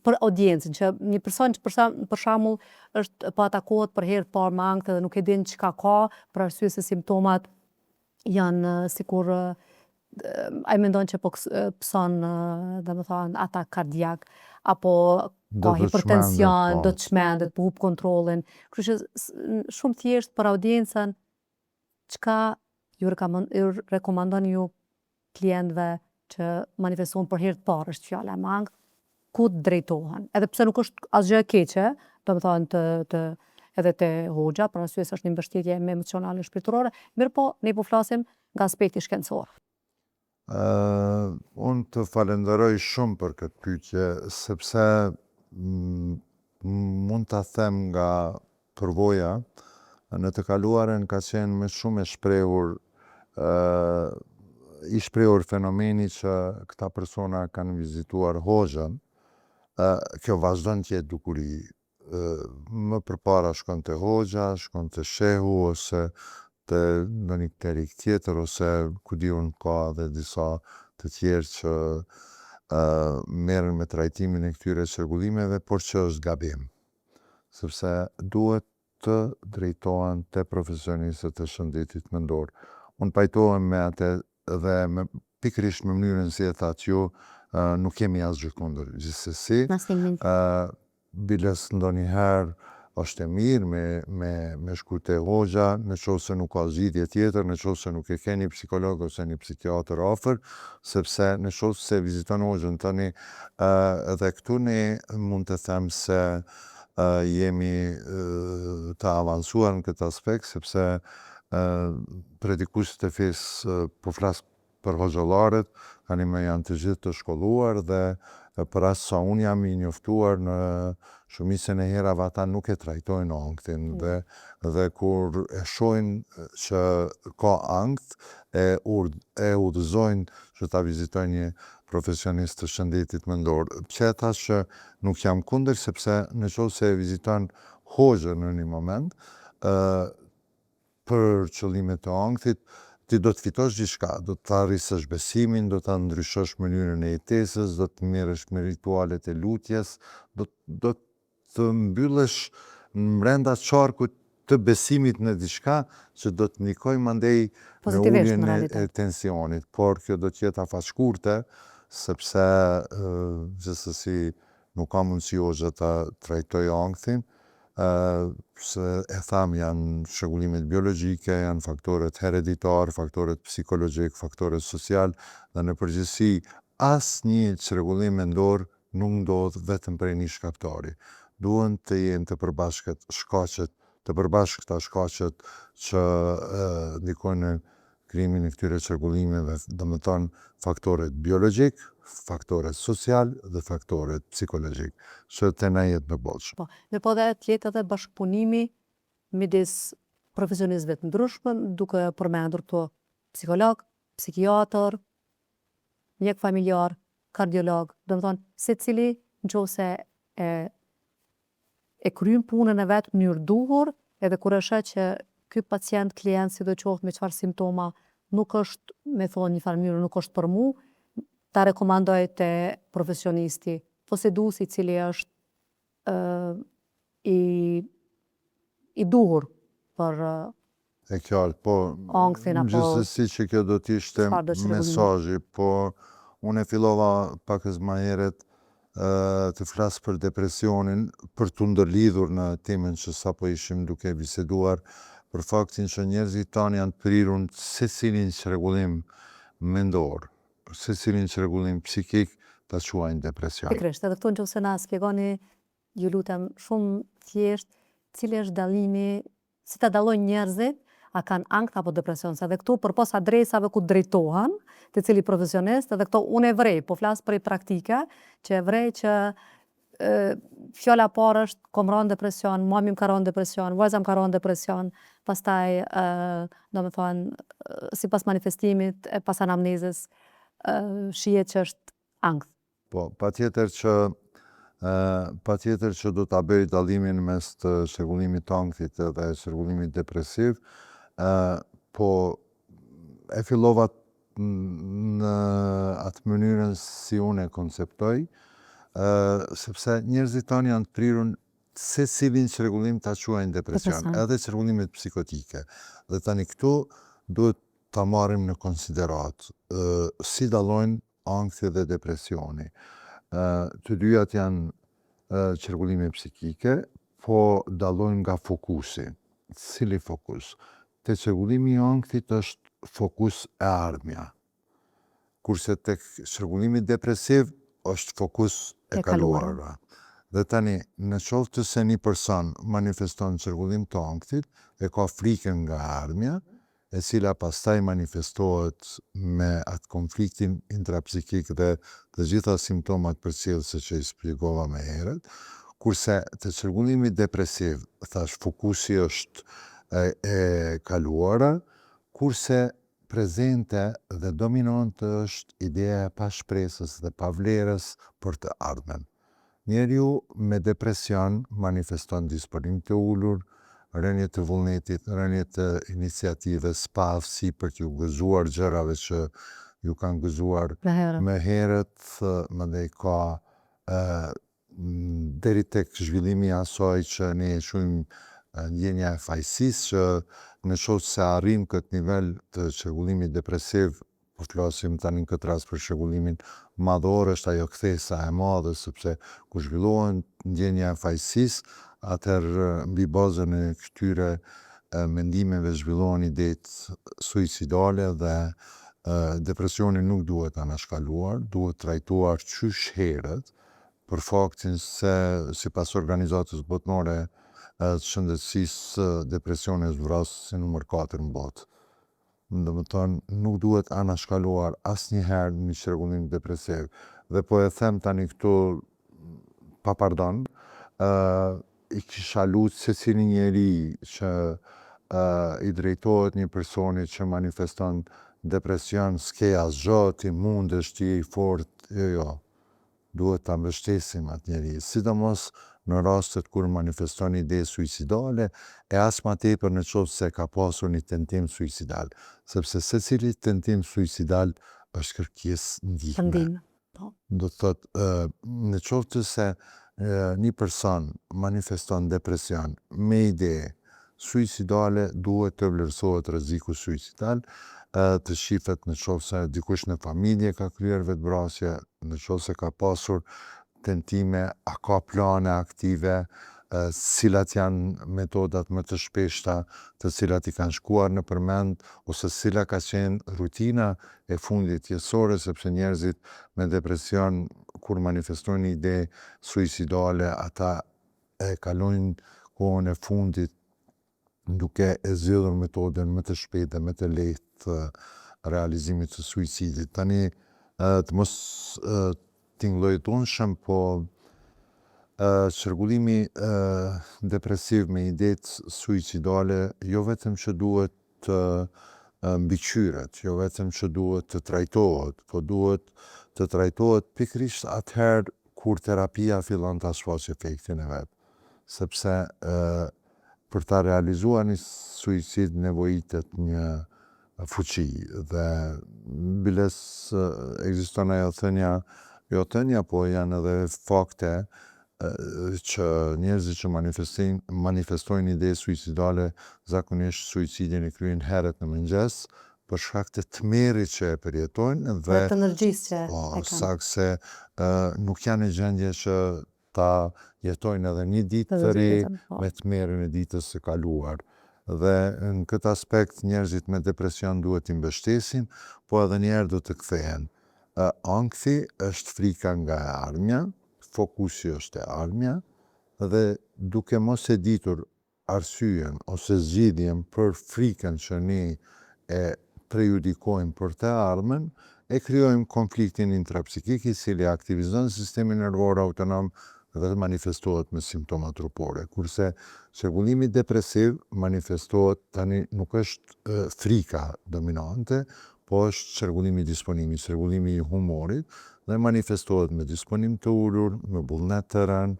për audiencën, që një person që për shembull është po atakohet për herë të parë me ankth dhe nuk e din çka ka, për arsye se simptomat janë sikur ai mendon që po pëson domethënë atak kardiak apo ka hipertension, do të çmendet, po hup kontrollin. Kështu që shumë thjesht për audiencën, çka ju rekomandoni ju klientëve që manifestojnë për herë të parë është fjala e ankth, ku të drejtohen? Edhe pse nuk është asgjë e keqe, domethënë edhe te hoxha, për arsye se është një mbështetje emocionale shpirtërore, mirë po ne po flasim nga aspekti shkencor. Unë të falenderoj shumë për këtë pyetje, sepse mund ta them nga përvoja, në të kaluarën ka qenë më shumë i shprehur fenomeni që këta persona kanë vizituar hoxhën. Kjo vazhdon të jetë dukuri. Më përpara shkon te hoxha, shkon te shehu ose te ndonjë klerik tjetër, ose ku diun ka edhe disa të tjerë që merren me trajtimin e këtyre çrregullimeve, por që është gabim. Sepse duhet të drejtohen te profesionistët e shëndetit mendor. Unë pajtohem me atë dhe pikërisht me mënyrën si e thatë ju, nuk kemi asgjë kundër. Gjithsesi, biles ndonjëherë është e mirë me shku te hoxha, në qoftë se nuk ka zgjidhje tjetër, në qoftë se nuk e ke një psikolog ose një psikiatër afër, sepse në qoftë se viziton hoxhën tani, edhe këtu ne mund të them se jemi të avancuar në këtë aspekt, sepse predikuesit e fesë, po flas për hoxhallarët, tani më janë të gjithë të shkolluar dhe për as sa unë jam i njoftuar në shumicën e herave ata nuk e trajtojnë ankthin dhe kur e shohin që ka ankth e udhëzojnë që ta vizitojnë një profesionist të shëndetit mendor. Pse e thash që nuk jam kundër, sepse në qoftë se e viziton hoxhën në një moment për qëllimet të ankthit, ti do të fitosh gjithçka, do të arrisësh besimin, do të ndryshosh mënyrën e jetesës, do të merresh me ritualet e lutjes, do të mbyllesh brenda qarkut të besimit në diçka që do të ndikojë mandej në uljen e tensionit, por kjo do të jetë afaqshkurte, sepse gjithsesi nuk ka mundësi hoxha ta trajtojë ankthin. Se e tham, janë shërbulimet biologjike, janë faktorët hereditar, faktorët psikologjik, faktorët social, dhe në përgjithësi asnjë çrregullim mendor nuk ndodh vetëm prej një shkaktari. Duhen të jenë të përbashkëta shkaqet që ndikojnë në krijimin e këtyre çrregullimeve, domethënë faktorët biologjik, faktorët social dhe faktorët psikologjik, që të na jetë në bollshëm. Po, mirë po dhe të jetë edhe bashkëpunimi midis profesionistëve të ndryshëm, duke përmendur këto psikolog, psikiatër, mjek familjar, kardiolog, domethënë secili nëse e kryen punën e vet në mënyrë duhur, edhe kur e sheh që ky pacient, klient, sidoqoftë me çfarë simptoma, nuk është, me thonë një farë mënyrë, nuk është për mu, ta rekomandoj te profesionisti, poseduesi i cili është i duhur për e qartë, po ankthin apo gjithsesi që kjo do të ishte mesazhi, po unë e fillova pakës më herët të flas për depresionin, për të ndërlidhur në temën që sapo ishim duke biseduar, për faktin që njerëzit tanë janë të prirur në secilin çrregullim mendor, secilin çrregullim psikik ta quajnë depresion. Pikërisht, edhe këtu nëse na shpjegoni, ju lutem, shumë thjesht, cili është dallimi, si ta dallojnë njerëzit, a kanë ankth apo depresion, se edhe këtu përpos adresave ku drejtohen, te cili profesionist, edhe këto unë e vrej, po flas për praktike, që e vrej që fjala parë është kom rënë depresion, mami më ka rënë depresion, vajza më ka rënë depresion, pastaj domethënë sipas manifestimit, pas anamnezës, shihet që është ankth. Po, patjetër që do ta bëj dallimin mes të çrregullimit të ankthit dhe çrregullimit depresiv, po e fillova në atë mënyrën si unë e konceptoj, sepse njerëzit tanë janë prirur se cilin çrregullim ta quajnë depresion, edhe çrregullimet psikotike. Dhe tani këtu duhet ta marrim në konsiderat si dallojnë ankthi dhe depresioni. Të dyjat janë çrregullime psikike, po dallojnë nga fokusi. Cili fokus? Te çrregullimi i ankthit është fokus e ardhmja, kurse tek çrregullimi depresiv është fokus e kaluara. Dhe tani, në qoftë se një person manifeston çrregullim të ankthit, e ka frikën nga ardhmja, e cila pastaj manifestohet me atë konfliktin intrapsikik dhe të gjitha simptomat përcjellëse që i shpjegova më herët, kurse te çrregullimi depresiv, thash fokusi është e kaluara, kurse prezente dhe dominante është ideja e pashpresës dhe pavlerës për të ardhmen. Njeriu me depresion manifeston disponim të ulur, rënje të vullnetit, rënje të iniciativës, pa aftësi për t'ju gëzuar gjërave që ju kanë gëzuar më herët, mandej ka deri tek zhvillimi i asaj që ne e quajmë ndjenja e fajësisë, që në qoftë se arrim këtë nivel të çrregullimit depresiv, po flasim tani në këtë rast për çrregullimin madhor, është ajo kthesa e madhe, sepse kur zhvillohen ndjenja e fajësisë, atëherë mbi bazën e këtyre mendimeve zhvillohen idetë suicidale dhe depresioni nuk duhet anashkaluar, duhet trajtuar qysh herët, për faktin se sipas Organizatës Botërore të Shëndetësisë, depresioni është vrasësi numër 4 në botë. Domethënë, nuk duhet anashkaluar asnjëherë një çrregullim depresiv. Dhe po e them tani këtu pa pardon, i kisha lutë secili njeri që i drejtohet një personi që manifeston depresion, s'ke asgjë, ti mundesh, ti je i fortë, jo. Duhet ta mbështesim atë njeri, sidomos në rastet kur manifeston ide suicidale, e as ma tepër në qoftë se ka pasur një tentim suicidal, sepse secili tentim suicidal është kërkesë ndihme. Do të thotë, në qoftë se një person manifeston depresion me ide suicidale, duhet të vlerësohet rreziku suicidal, të shifet në qoftë se dikush në familje ka kryer vetvrasje, në qoftë se ka pasur tentime, a ka plane aktive, cilat janë metodat më të shpeshta të cilat i kanë shkuar në përmend, ose cila ka qenë rutina e fundit jetësore, sepse njerëzit me depresion, kur manifestojnë ide suicidale, ata e kalojnë kohën e fundit duke e zgjedhur metodën më të shpejtë dhe më të lehtë të realizimit të suicidit. Tani, të mos tingëllojtunshëm, po çrregullimi depresiv me idetë suicidale jo vetëm që duhet të mbiqyret, jo vetëm që duhet të trajtohet, po duhet të trajtohet pikërisht atëherë kur terapia fillon ta shfaqë efektin e vet. Sepse për ta realizuar një suicid nevojitet një fuqi, dhe biles ekziston ajo thënia, po janë edhe fakte që njerëzit që manifestojnë ide suicidale, zakonisht suicidin e kryejnë herët në mëngjes, për shkak të tmerrit që e përjetojnë dhe të energjisë që e kanë. Sakse nuk janë në gjendje që ta jetojnë edhe një ditë të re me tmerrin e ditës së kaluar. Dhe në këtë aspekt njerëzit me depresion duhet t'i mbështesim, po edhe njerë do të kthehen. Ankthi është frika nga e ardhmja, fokusi është e ardhmja, dhe duke mos e ditur arsyen ose zgjidhjen për frikën që ne e prejudikojmë për të ardhmen, e krijojmë konfliktin intrapsikik, i cili aktivizon sistemin nervor autonom dhe manifestohet me simptoma trupore. Kurse çrregullimi depresiv manifestohet, tani nuk është frika dominante, po është çrregullimi i disponimit, çrregullimi i humorit dhe manifestohet me disponim të ulur, me vullnet të rënd,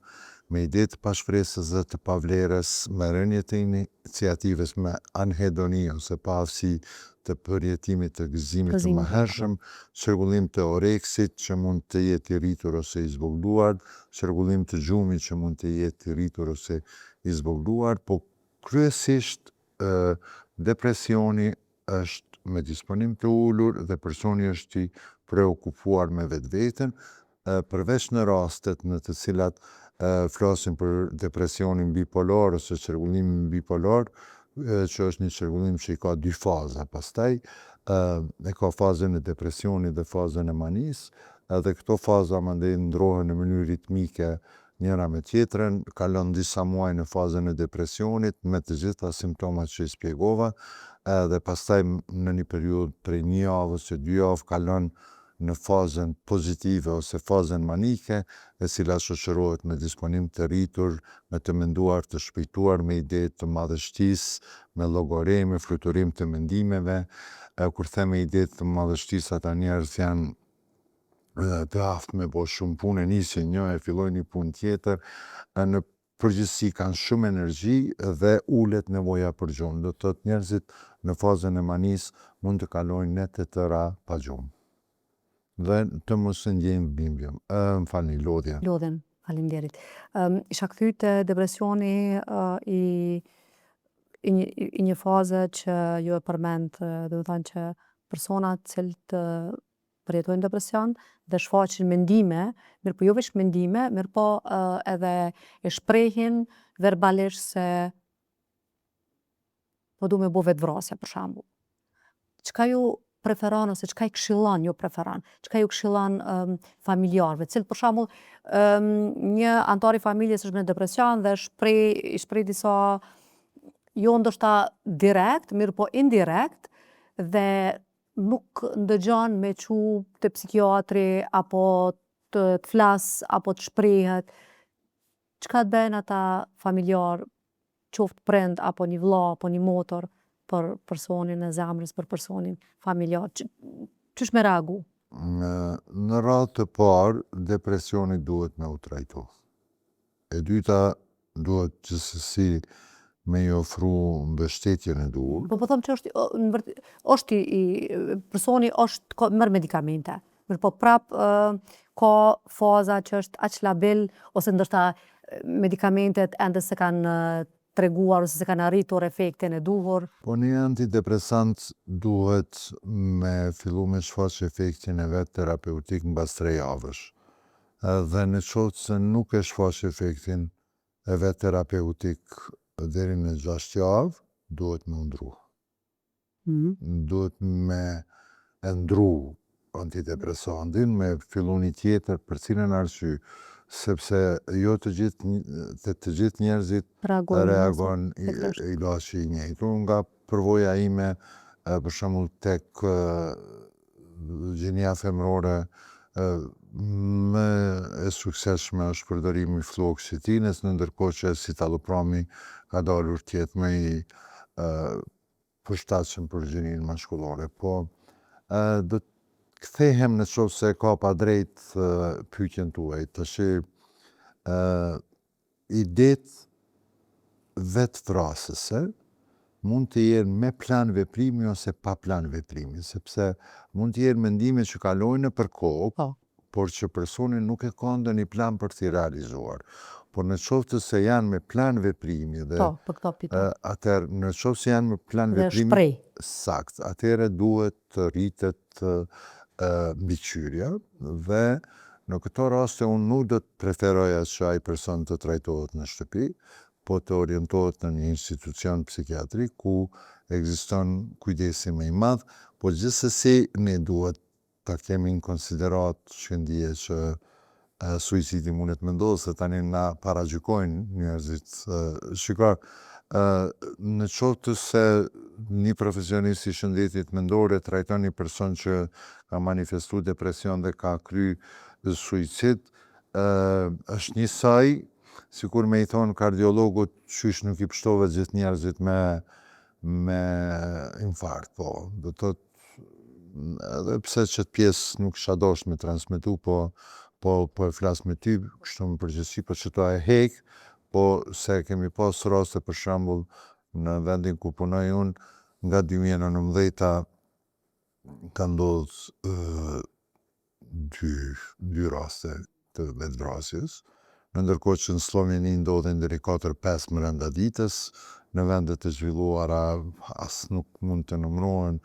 me ide të pashpresës dhe të pavlerës, me rënje të iniciativës, me anhedoni ose pafsi të përjetimit të gëzimit të mëhershëm, çrregullim të oreksit që mund të jetë i rritur ose i zvogëluar, çrregullim të gjumit që mund të jetë i rritur ose i zvogëluar, po kryesisht depresioni është me disponim të ulur dhe personi është i preokupuar me vetveten, përveç në rastet në të cilat flasim për depresionin bipolar ose çrregullimin bipolar, që është një çrregullim që i ka dy faza. Pastaj e ka fazën e depresionit dhe fazën e manisë, edhe këto faza mandej ndrohen në mënyrë ritmike njëra me tjetrën, kalon disa muaj në fazën e depresionit me të gjitha simptomat që i spjegova, dhe pastaj në një periudhë prej një javës që 2 javë kalon në fazën pozitive ose fazën manike, e cila shoqërohet me disponim të rritur, me të menduar të shpejtuar, me ide të madhështisë, me llogari, me fluturim të mendimeve. Kur them me ide të madhështisë, ata njerëz janë të aftë me bo shumë punë, nisin një, e fillojnë një punë tjetër, në përgjithësi kanë shumë energji dhe ulet nevoja për gjumë. Do të thotë njerëzit në fazën e manisë mund të kalojnë nete të tëra pa gjumë. Dhe të mos e ndjejnë dhimbjen. Më falni, lodhjen. Lodhen, faleminderit. Isha kthy te depresioni i një faze që ju e përmend, do të thonë që personat cilët përjetojnë depresion dhe shfaqin mendime, mirë po jo veç mendime, mirë po edhe e shprehin verbalisht se po du me bo vetvrasje për shembull. Çka ju preferon ose çka i këshillon, jo preferon, çka ju këshillon familjarëve, cilët për shembull një antar i familjes është me depresion dhe i shpreh disa jo ndoshta direkt, mirë po indirekt, dhe nuk ndëgjon me qu te psikiatri apo të flas apo të shprehet. Çka të bëjnë ata familjarë, qoftë prind apo një vëlla apo një motër, për personin e zemrës, për personin familjar? Qysh me reagu? Në radhë të parë, depresioni duhet me u trajtu. E dyta, duhet gjithsesi me i ofru mbështetjen e duhur. Po them që është personi është merr medikamente. Mirë po prap ka faza që është aq labil ose ndoshta medikamentet ende se kanë treguar ose se kanë arritur efektin e duhur. Po një antidepresant duhet me fillu me shfaq efektin e vet terapeutik mbas 3 javësh. Dhe në qoftë se nuk e shfaq efektin e vet terapeutik deri në 6 javë, duhet me ndru. Duhet me ndru antidepresantin, me fillu një tjetër për cilën arsye, sepse jo të gjithë njerëzit reagon ilaçi i njëjtë. Nga përvoja ime, për shembull tek gjenia femrore, më e suksesshme është përdorimi i fluoksetines, në ndërkohë që citalopram ka dalur tjetë më i përshtatshëm për gjininë mashkullore. Po do të kthehem në qoftë se ka pa drejt pyetjen tuaj. Tash idetë vetvrasëse mund të jenë me plan veprimi ose pa plan veprimi, sepse mund të jenë mendime që kalojnë nëpër kohë, por që personi nuk e ka ndonjë plan për t'i realizuar. Por në qoftë se janë me plan veprimi dhe atëherë në qoftë se janë me plan veprimi sakt, atëherë duhet të rritet mbikëqyrja dhe në këto raste unë nuk do të preferoja që ai person të trajtohet në shtëpi, po të orientohet në një institucion psikiatrik ku ekziston kujdesi më i madh, por gjithsesi ne duhet ta kemi në konsiderat shkëndije që suicidi mundet me ndodhë, se tani na paragjykojnë njerëzit. Shiko, në qoftë se një profesionist i shëndetit mendore trajton një person që ka manifestu depresion dhe ka kry suicid, është njësoj, sikur me i thonë kardiologut qysh nuk i pështove gjithë njerëzit me infarkt. Po, do të thotë edhe pse që të pjesë nuk isha dosh me transmetu, po e flas me ty, kështu më përgjithësi, po që ta e hek, po se kemi pas raste për shembull në vendin ku punoj unë, nga 2019 ka ndodhur dy raste të vetvrasjes, në ndërkohë që në Sloveni ndodhen deri 4-5 brenda ditës, në vendet e zhvilluara as nuk mund të numërohen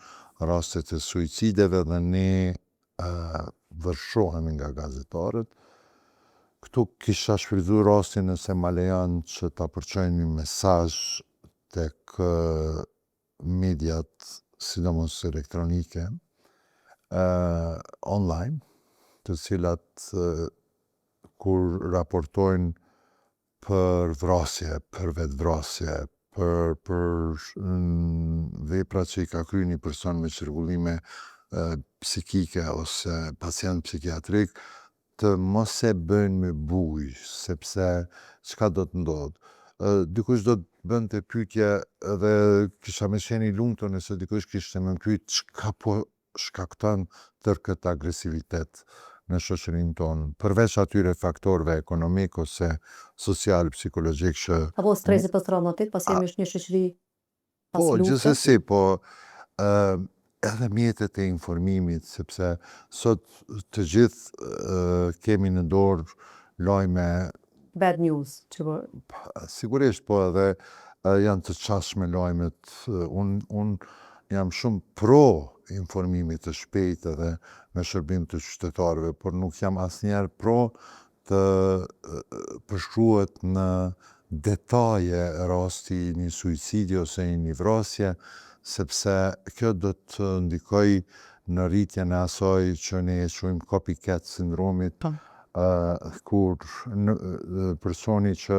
rastet e suicideve dhe ne vërshohemi nga gazetarët. Këtu kisha shfrytzuar rastin nëse ma lejon që ta përçojnë një mesazh tek mediat, sidomos elektronike, online, të cilat kur raportojnë për vrasje, për vetvrasje, për vepra që i ka kryer një person me çrregullime psikike ose pacient psikiatrik, të mos e bëjnë me bujë, sepse çka do të ndodh? Dikush do të bënte pyetje dhe kisha me qenë i lumtur nëse dikush kishte më pyet çka po shkakton tërë këtë agresivitet në shoqërinë tonë, përveç atyre faktorëve ekonomik ose social, psikologjik që Apo stresi post-traumatik, pas jemi është një shoqëri pas po, lufte. gjithsesi, po edhe mjetet e informimit, sepse sot të gjithë kemi në dorë lajme, Bad news, që po sigurisht, po edhe janë të qashme lajmet. Unë jam shumë pro informimit të shpejtë edhe me shërbim të qytetarëve, por nuk jam asnjëherë pro të përshkruhet në detaje rasti një suicidi ose një vrasje, sepse kjo do të ndikoj në rritjen e asaj që ne e quajmë copycat sindromit, kur personi që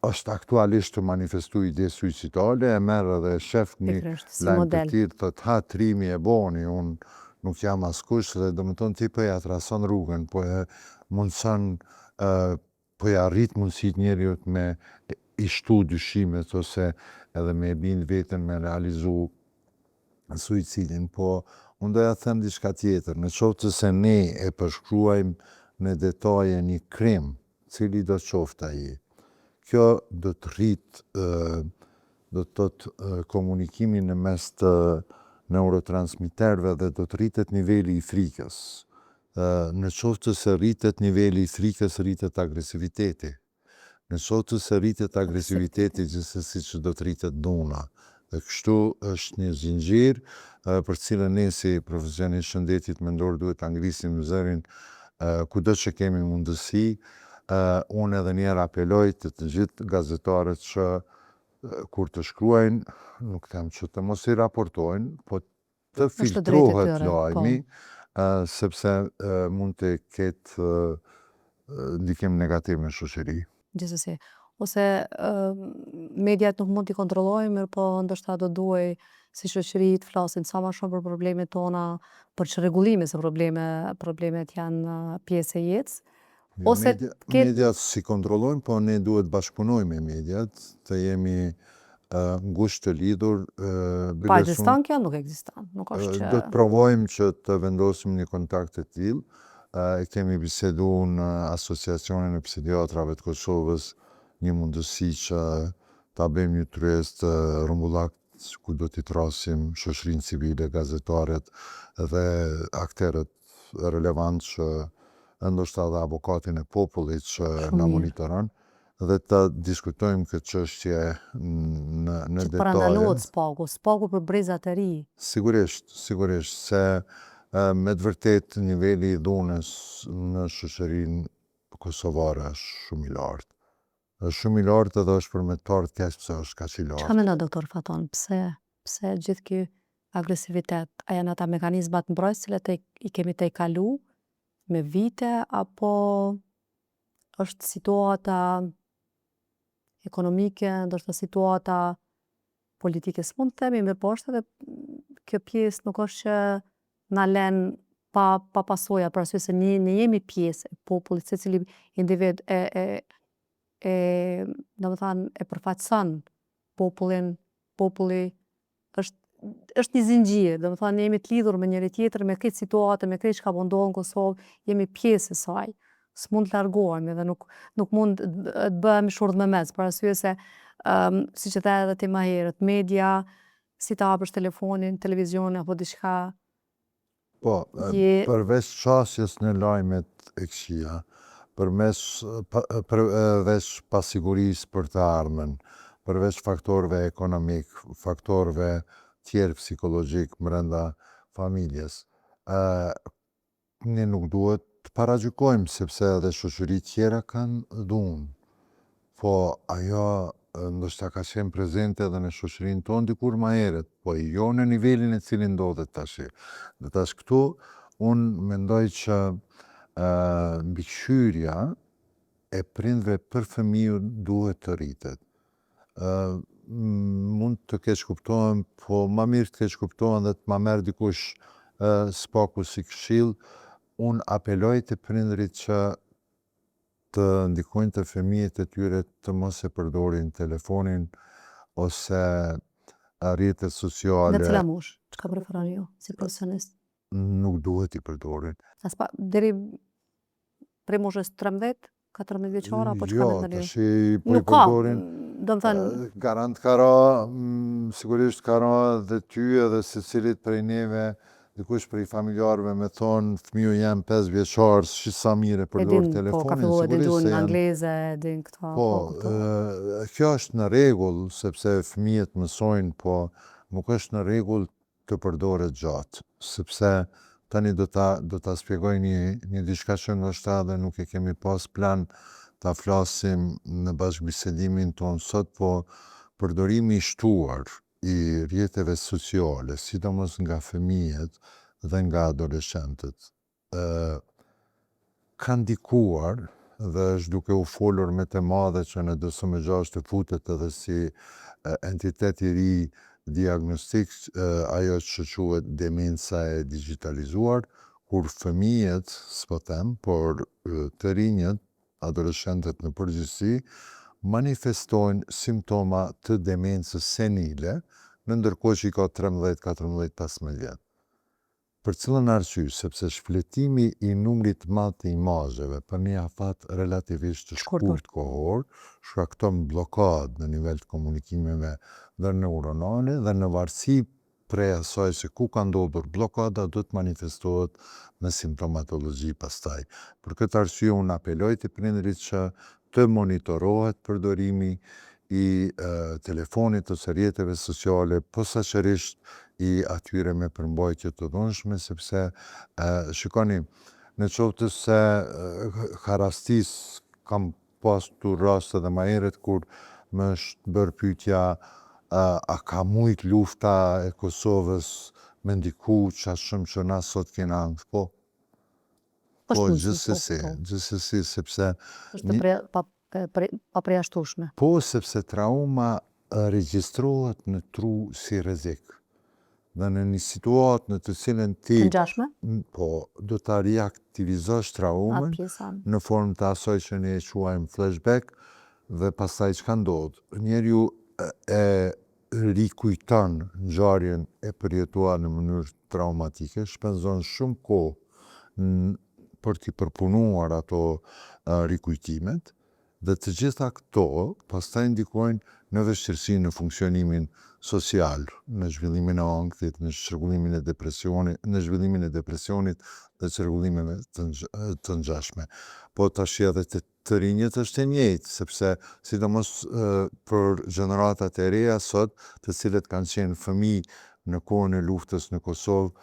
është aktualisht të manifestu ide suicidale, e merr edhe shef një lajm të tillë, thot ha trimi e boni, unë nuk jam askush, dhe domethënë ti po ja trason rrugën, po e mundson, po ja rrit mundësit njeriut me i shtu dyshimet ose edhe me bind veten me realizu suicidin, po unë doja të them diçka tjetër, në qoftë se ne e përshkruajmë në detaje një krim, cili do të qoftë ai, kjo do të rrit, do të thotë komunikimin në mes të neurotransmiterëve dhe do të rritet niveli i frikës. Në qoftë se rritet niveli i frikës, rritet agresiviteti. Në qoftë se rritet agresiviteti, gjithsesi që do të rritet dhuna. Dhe kështu është një zinxhir për cilën ne si profesionistë shëndetit mendor duhet ta ngrisim zërin kudo që kemi mundësi. Unë edhe njerë apeloj të gjithë gazetarët që kur të shkruajnë, nuk them që të mos i raportojnë, po të filtrohet lajmi, sepse mund të ketë ndikim negativ në shoqëri. Gjithsesi. Ose mediat nuk mund t'i kontrollojnë, mirë po ndoshta do duhej si shoqëri të flasin sa më shumë për problemet tona, për çrregullime, se problemet janë pjesë e jetës. Ose mediat si kontrollojnë, po ne duhet bashkëpunojmë me mediat, të jemi ngushtë të lidhur. Pa ekziston kjo, nuk ekziston. Nuk është që do të provojmë që të vendosim një kontakt të tillë. Kemi bisedu në Asociacionin e Psikiatrave të Kosovës një mundësi që ta bëjmë një tryezë të rrumbullak ku do t'i trasim shoqërinë civile, gazetarët dhe akterët relevant që ndoshta dhe avokatin e popullit që na monitoron, dhe të diskutojmë këtë çështje në detaje. Që parandalohet spagu për brezat e ri. Sigurisht, se me të vërtet niveli i dhunës në shoqërinë kosovare është shumë i lartë. Është shumë i lartë edhe është për me të parë keq pse është kaq i lartë. Çfarë mendon doktor Faton? Pse gjithë ky agresivitet? A janë ata mekanizmat mbrojtës cilat i kemi te kalu me vite, apo është situata ekonomike, ndoshta situata politike, s'mund të themi, mirë po është edhe kjo pjesë nuk është që na lën pa pasoja, për arsye se ne jemi pjesë e popullit, secili individ domethënë e përfaqëson popullin, populli është është një zinxhir, domethënë ne jemi të lidhur me njëri tjetrin, me këtë situatë, me këtë çka po ndodh në Kosovë, jemi pjesë e saj. S'mund të largohemi dhe nuk mund të bëhemi shurdh me mes, për arsye se siç e the edhe ti më herët, media, si ta hapësh telefonin, televizionin apo diçka, Po, përveç qasjes në lajmet e këqija, përveç pasigurisë për të ardhmen, përveç faktorëve ekonomik, faktorëve tjerë psikologjik brenda familjes, ne nuk duhet të paragjykojmë sepse edhe shoqëritë tjera kanë dhunë. Po ajo ndoshta ka qenë prezente edhe në shoqërinë tonë dikur më herët, po jo në nivelin e cilin ndodhet tash. Dhe tash këtu unë mendoj që mbikëqyrja e prindve për fëmijën duhet të rritet. Mund të keq kuptohem, po ma mirë të keq kuptohem dhe të ma merr dikush s'paku si këshill, unë apeloj të prindrit që të ndikojnë të fëmijët e tyre të mos e përdorin telefonin ose rrjetet në sociale. cila moshë, çka preferoni ju si profesionist? Nuk duhet i përdorin. Deri prej moshës 13, 14 vjeçare apo çka Jo, mendoni ju? tash po i Nuk ka, përdorin. domethënë Garant ka ra, sigurisht ka ra dhe ty edhe secilit prej neve, dikush prej familjarëve me thonë fëmiu jam 5 vjeçar, shi sa mirë e përdor po ka telefonin, filluar edhe sigurisht gjuhën se janë. angleze, din këto. Po, kjo është në rregull sepse fëmijët mësojnë, po nuk është në rregull të përdoret gjatë, sepse tani do ta shpjegoj një diçka që ndoshta edhe nuk e kemi pas plan ta flasim në bashkëbisedimin ton sot, po përdorimi i shtuar i rrjeteve sociale, sidomos nga fëmijët dhe nga adoleshentët, ka ndikuar dhe është duke u folur me të madhe që në DSM-6 të futet edhe si entitet i ri diagnostik, ajo që quhet demenca e digitalizuar, kur fëmijët, s'po them, por të rinjët, adoleshentët në përgjithësi, manifestojnë simptoma të demencës senile, në ndërkohë që i ka 13, 14, 15 vjetë. Për cilën arsye, sepse shfletimi i numrit madh të imazheve për një afat relativisht të shkurt kohor shkakton bllokadë në nivel të komunikimeve dhe neuronale dhe në varësi prej asaj se ku ka ndodhur bllokada do të manifestohet në simptomatologji pastaj. Për këtë arsye unë apeloj të prindrit që të monitorohet përdorimi i telefonit ose rrjeteve sociale, posaçërisht i atyre me përmbajtje të dhunshme, sepse shikoni, në qoftë se harastis kam pasur raste dhe ma herët kur më është bërë pyetja a ka mujt lufta e Kosovës me ndiku qashëm që na sot kena ankth, po gjithsesi, sepse është papreashtueshme. po sepse trauma regjistrohet në tru si rrezik. Dhe në një situatë në të cilën ti Të ngjashme? po do ta riaktivizosh traumën në formë të asaj që ne e quajmë flashback dhe pastaj çka ndodh? Njeriu e rikujton ngjarjen e përjetuar në mënyrë traumatike, shpenzon shumë kohë për t'i përpunuar ato rikujtimet dhe të gjitha këto pastaj ndikojnë në vështirësi në funksionimin social, në zhvillimin e ankthit, në çrregullimin e depresionit, në zhvillimin e depresionit dhe çrregullimeve të ngjashme. Po tash edhe të rinjët është e njëjtë, sepse sidomos për gjeneratat e reja sot, të cilët kanë qenë fëmijë në kohën e luftës në Kosovë,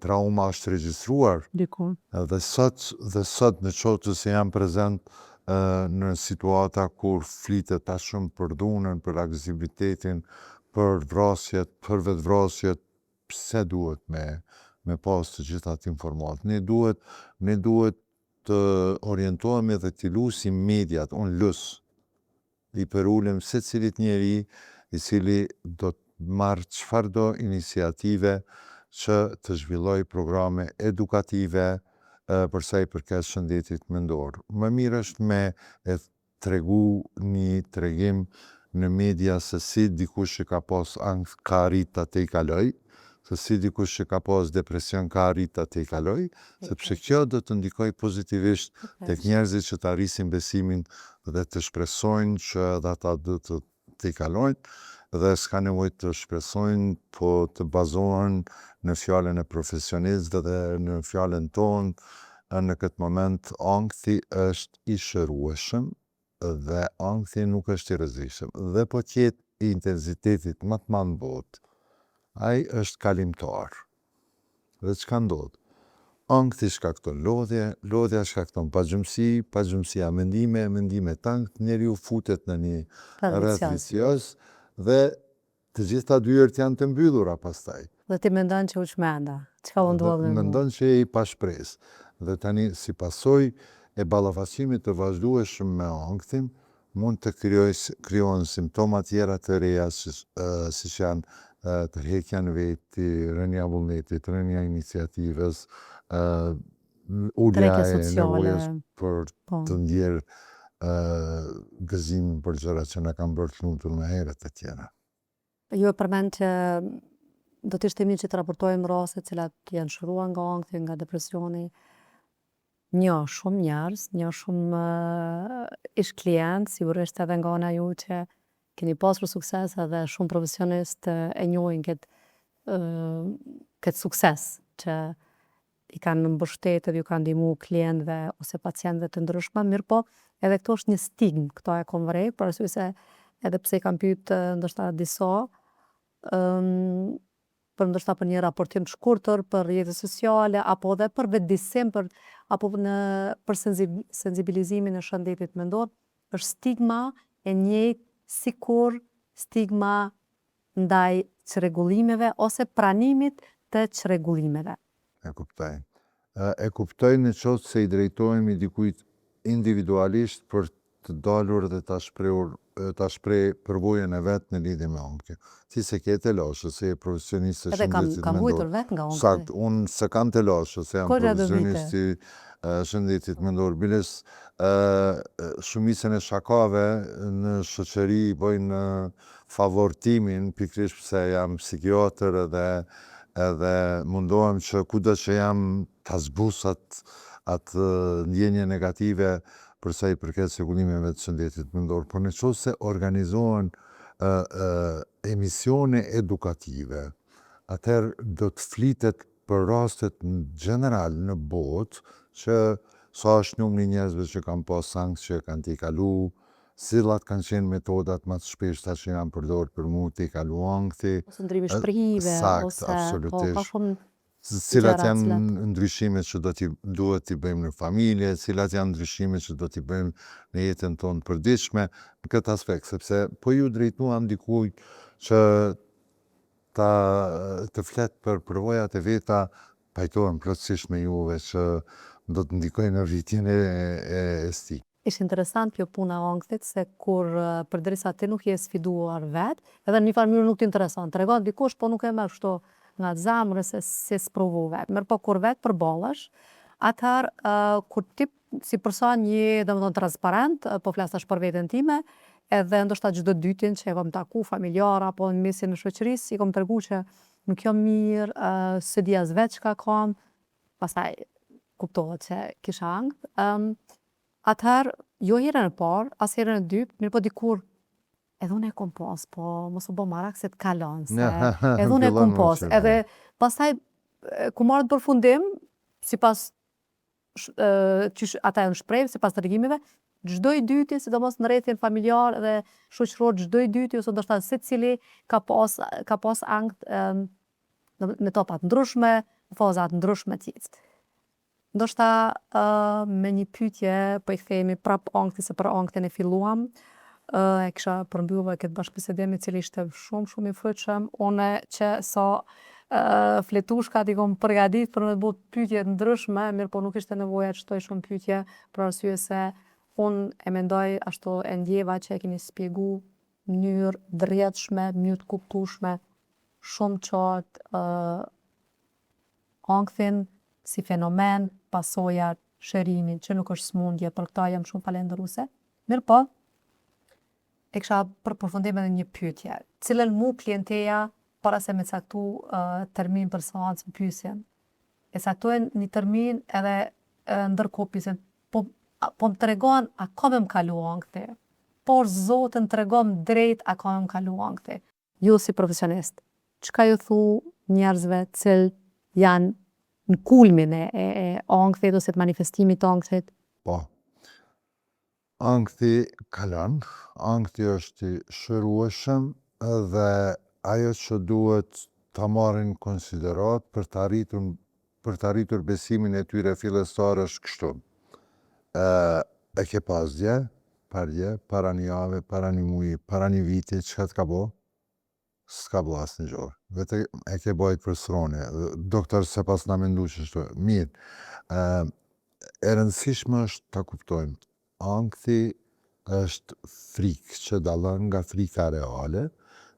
trauma është regjistruar. Dhe sot në qoftë se jam prezent në situata kur flitet tashmë për dhunën, për agresivitetin, për vrasjet, për vetvrasjet, pse duhet me pas të gjitha të informat. Ne duhet të orientohemi dhe të lusim mediat, unë lus, i përulem se cilit njeri i cili do të marrë çfarëdo iniciative që të zhvilloj programe edukative për sa i përket shëndetit mendor. Më mirë është me e tregu një tregim në media se si dikush që ka pas ankth ka arrit ta te i kaloj, se si dikush që ka pas depresion ka arrit ta te i kaloj, sepse kjo do të ndikoj pozitivisht tek njerëzit që të arrisin besimin dhe të shpresojnë që edhe ata do të te i kalojnë, dhe s'ka nevojë të shpresojnë, po të bazohen në fjalën e profesionistëve dhe në fjalën tonë. Në këtë moment ankthi është i shërueshëm dhe ankthi nuk është i rrezikshëm. Dhe po qetë i intensitetit më të madh në botë, ai është kalimtar. Dhe çka ndodh? Ankthi shkakton lodhje, lodhja shkakton pagjumësi, pagjumësia mendime, mendime ankth, njeriu futet në një rreth vicioz dhe të gjitha dyert janë të mbyllura pastaj. Dhe ti mendon që u çmenda. Çka u ndodhi me mua? Mendon që je i pashpresë. Dhe tani si pasojë e ballafaqimit të vazhdueshëm me ankthin, mund të krijohen simptoma tjera të reja, siç janë tërheqja në veti, rënja e vullnetit, rënja e iniciativës, ulja e nevojës për të ndjerë gëzimin për gjërat që na kanë bërë të lumtur më herët e tjera. Ju e përmend që do të ishte mirë që të raportojmë raste të cilat janë shëruar nga ankthi, nga depresioni. Shumë njerëz, shumë ish klient, sigurisht edhe nga ana ju që keni pasur sukses edhe shumë profesionistë e njohin këtë sukses që i kanë mbështetur, ju kanë ndihmu klientëve ose pacientëve të ndryshme, mirë po edhe këto është një stigmë, këto e kom vrej, për arsye se edhe pse i kam pyet ndoshta disa, për ndoshta për një raportim të shkurtër për rrjetet sociale apo edhe për vetëdijsim apo për sensibilizimin e shëndetit mendor, është stigma e njëjtë sikur stigma ndaj çrregullimeve ose pranimit të çrregullimeve. E kuptoj. E kuptoj në qoftë se i drejtohemi dikujt individualisht për të dalur dhe ta shpreh përvojën e vet në lidhje me ankthjen. Ti se ke të lashë, se je profesionist e shëndetit mendor. Edhe kam vujtur vet nga ankthi. Sakt, unë se kam të lashë, se jam profesionist i shëndetit mendor. Biles shumicën e shakave në shoqëri bëjnë favortimin, pikërisht pse jam psikiatër edhe mundohem që kudo që jam ta zbus atë ndjenje negative për sa i përket çrregullimeve të shëndetit mendor. Por nëse organizohen emisione edukative, atëherë do të flitet për rastet në general në botë që sa është numri i njerëzve që kanë pas ankth që kanë t'i kalu, cilat kanë qenë metodat më të shpeshta që janë përdorur për mu t'i kalu ankthi. Ose ndrimi shprehive, Sakt, ka absolutisht. shumë Cilat janë ndryshimet që duhet t'i bëjmë në familje, cilat janë ndryshimet që do t'i bëjmë në jetën tonë përditshme, në këtë aspekt, sepse po ju drejtuam dikujt që të flet për përvojat e veta, pajtohem plotësisht me juve që do të ndikojnë në rritjen e sti. Ishte interesant kjo puna e ankthit, se kur përderisa ti nuk je sfiduar vet, edhe në një farë mënyrë nuk t'intereson. Tregon dikush, po nuk e merr kështu nga zemra se si sprovove. Mirë po kur vet përballesh, atëherë kur ti si person je domethënë transparent, po flas tash për veten time, edhe ndoshta çdo dytin që e kam taku familjar apo në mesin e shoqërisë, i kam treguar që nuk jam mirë, se di as vet çka kam, pastaj kuptohet se kisha ankth. Atëherë, jo herën e parë, as herën e dytë, mirë po dikur edhe unë e kom pas, po mos u bë marak se t'kalon, se edhe unë e kom pas. Edhe pastaj, ku marrët përfundim, sipas qysh ata janë shprehur, sipas tregimeve, çdo i dyti, sidomos në rrethin familjar dhe shoqëror, çdo i dyti ose ndoshta secili ka pas ankth në topa të ndryshme, në faza të ndryshme të jetës. Ndoshta me një pyetje po i kthehemi prap ankthit, se për ankthin e filluam. E kisha përmbyllur këtë bashkëbisedim i cili ishte shumë i fëqëm. Une që sa fletushkat i kom përgadit për me të bërë pyetje të ndryshme, mirë po nuk ishte nevoja të shtoj shumë pyetje, për arsye se unë e mendoj ashtu e ndjeva që e keni spjegu mënyrë drejtshme, mënyrë të kuptueshme, shumë qartë ankthin si fenomen, pasojat, shërimin, që nuk është smundje, për këta jam shumë falenderuese. Mirë po, e kisha për përfundim edhe një pyetje. Cilën mu klienteja, para se me caktu termin për seancën pyesjen, e caktojnë një termin edhe ndërkohë pyesjen, po më tregon a ka me më kalu ankthi? Por Zotën tregon drejt a ka me më kalu ankthi? Ju si profesionist, çka ju thu njerëzve cilë janë në kulmin e ankthit ose të manifestimit të ankthit? Po, ankthi kalon, ankthi është i shërueshëm dhe ajo që duhet ta marrin konsiderat për të arritur besimin e tyre fillestar është kështu. E ke pas dje, para një jave, para një muji, para një viti, çka t'ka bo? S'ka bo asë një gjorë. Vete e ke bojt për srone. Doktor se pas na mendu që shtu. Mirë. E rëndësishme është ta kuptojmë. Ankthi është frikë që dallon nga frika reale,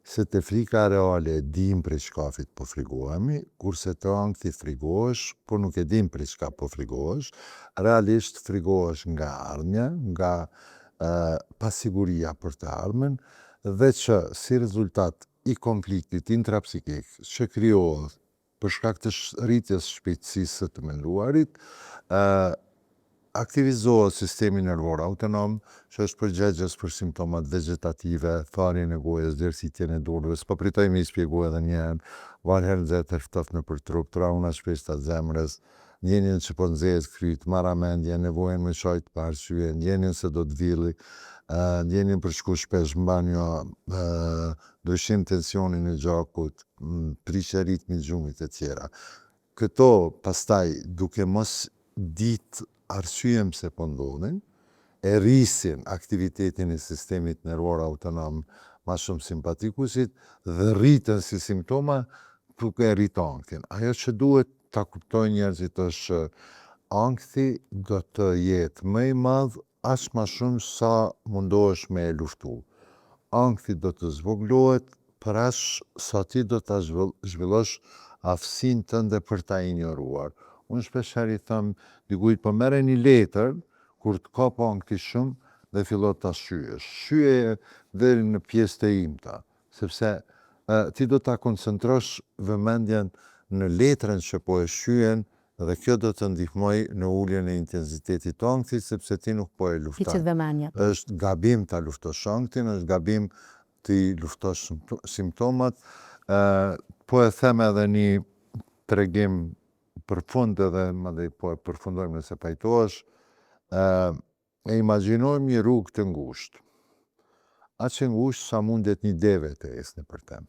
se te frika reale e dim prej çkafit po frikohemi, kurse te ankthi frikohesh, po nuk e dim prej çka po frikohesh, realisht frikohesh nga ardhmja, nga pasiguria për të ardhmen, dhe që si rezultat i konfliktit intrapsikik që krijohet për shkak të rritjes shpejtësisë së të menduarit, aktivizohet sistemi nervor autonom, që është përgjegjës për simptomat vegetative, tharjen e gojës, dërsitjen e durve, s'po pritoj me i spjegu edhe një herë, valher nxehtë ftoft nëpër trup, trauna shpeshta zemrës, ndjenjen që po nxehet kryt, marramendje, nevojën me çaj pa arsye, ndjenjen se do të villi, ndjenjen për shku shpesh m'banjo, ndryshim tensionin e gjakut, prishje ritmi i gjumit e tjera. Këto pastaj duke mos ditë arsyen pse po ndodhin, e rrisin aktivitetin e sistemit nervor autonom ma shumë simpatikusit dhe rritën si simptoma duke e rrit ankthin. Ajo që duhet ta kuptojnë njerëzit është që ankthi do të jetë më i madh aq ma shumë sa mundohesh me e luftu. Ankthi do të zvoglohet për aq sa ti do ta zhvillosh aftësinë tënde për ta injoruar. Unë shpeshherë i them dikujt, po merre një letër kur të kap ankthi shumë dhe fillo ta shyesh. Shyeje deri në pjesët e imta, sepse ti do ta koncentrosh vëmendjen në letrën që po e shyen dhe kjo do të ndihmoj në uljen e intensitetit të ankthit, sepse ti nuk po e lufton. Hiqet vëmendja. Është gabim ta luftosh ankthin, është gabim ti luftosh simptomat. Po e them edhe një tregim përfund edhe madje po e përfundojmë nëse pajtohesh. E imagjinojmë një rrugë të ngushtë. Aq e ngushtë sa mundet një deve të ecë nëpër të.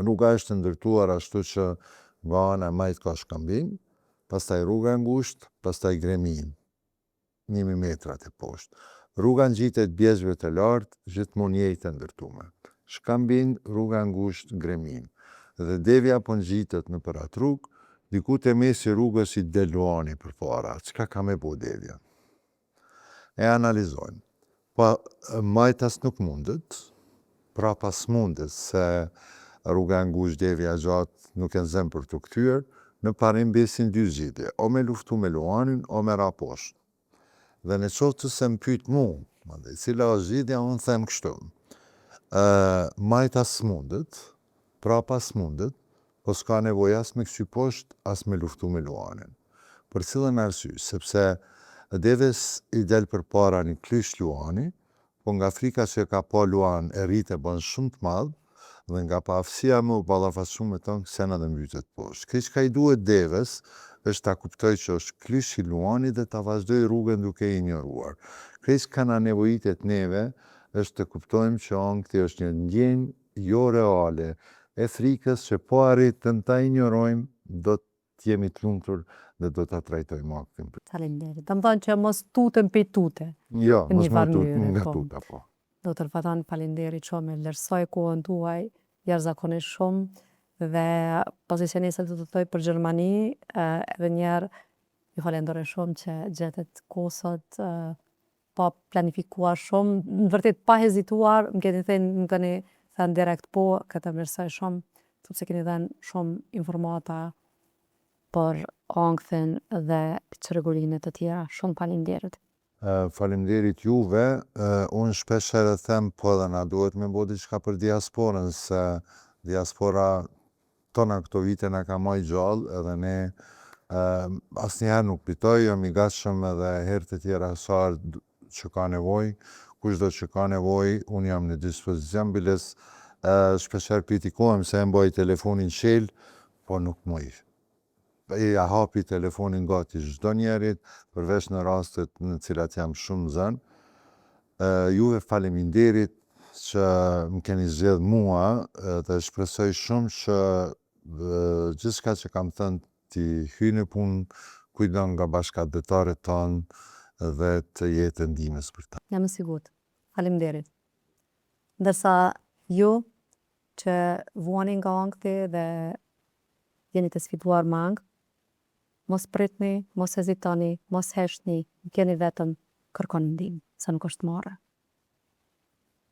Rruga është ndërtuar ashtu që nga ana majt ka shkambin, pastaj rruga e ngushtë, pastaj gremin, 1000 metra të poshtë. Rruga ngjitet bjezhve të lartë, gjithmonë njëjtë e ndërtuar. Shkambin, rruga e ngushtë, gremin. Dhe devja po ngjitet nëpër atë rrugë, diku te mesi rrugës i del luani përpara. Çka ka me bo devja? E analizojmë. Po majtas nuk mundet, prapa s'mundet se rruga e ngushtë, devja e gjatë nuk e nxen për të kthyer, në parim besin dy zgjidhje, o me luftu me luanin, o me ra poshtë. Dhe në qoftë se më pyet mu, cila është zgjidhja, unë them kështu. Majtas s'mundet, prapa s'mundet, po s'ka nevojë as me kthy poshtë, as me luftu me luanin. Për cilën arsye? Sepse deves i del përpara një klysh luani, po nga frika që ka pa luan e rrit e bën shumë të madh, dhe nga paaftësia me u ballafaqsu me të kthen edhe mbytet poshtë. Kjo çka i duhet deves është ta kuptoj që është klysh i luanit dhe ta vazhdoj rrugën duke i injoruar. Kjo që na nevojitet neve është të kuptojmë që ankthi është një ndjenjë jo reale e frikës që po arritëm ta injorojmë, do të jemi të lumtur dhe do ta trajtojmë anktin. Faleminderit. Do të thonë që mos tutën pe tute. Jo, Në mos një më farë tut mënyre, nga po. tuta, po. Dr. Fatan, faleminderit shumë, vlerësoj kohën tuaj jashtëzakonisht shumë dhe pozicionistët do të thoj për Gjermani, edhe njerë ju falenderoj shumë që gjetet kohë sot, pa planifikuar shumë, në vërtet pa hezituar, më keni thënë direkt po, këtë vlerësoj shumë, sepse keni dhënë shumë informata për ankthin dhe çrregullimet e tjera. Shumë faleminderit. Faleminderit juve. Unë shpesh edhe them, po edhe na duhet me bo diçka për diasporën, se diaspora tona këto vite na ka maj gjallë, edhe ne asnjëherë nuk pitoj, jam i gatshëm edhe herë të tjera sa që ka nevoj, kushdo që ka nevoj, unë jam në dispozicion, biles shpesher kritikohem se e mbaj telefonin qel, po nuk muj. Ja hapi telefonin gati çdo njerit, përveç në rastet në cilat jam shumë zën. Juve faleminderit që më keni zgjedh mua dhe shpresoj shumë që gjithçka që kam thënë t'i hyj në punë kujdo nga bashkëdhetaret tanë dhe të jetë ndihmës për ta. Jam e sigurt. Faleminderit. Ndërsa ju që vuani nga ankthi dhe jeni të sfiduar me ankth, mos pritni, mos hezitoni, mos heshni, keni vetëm, kërkoni ndihmë, se nuk është marrë.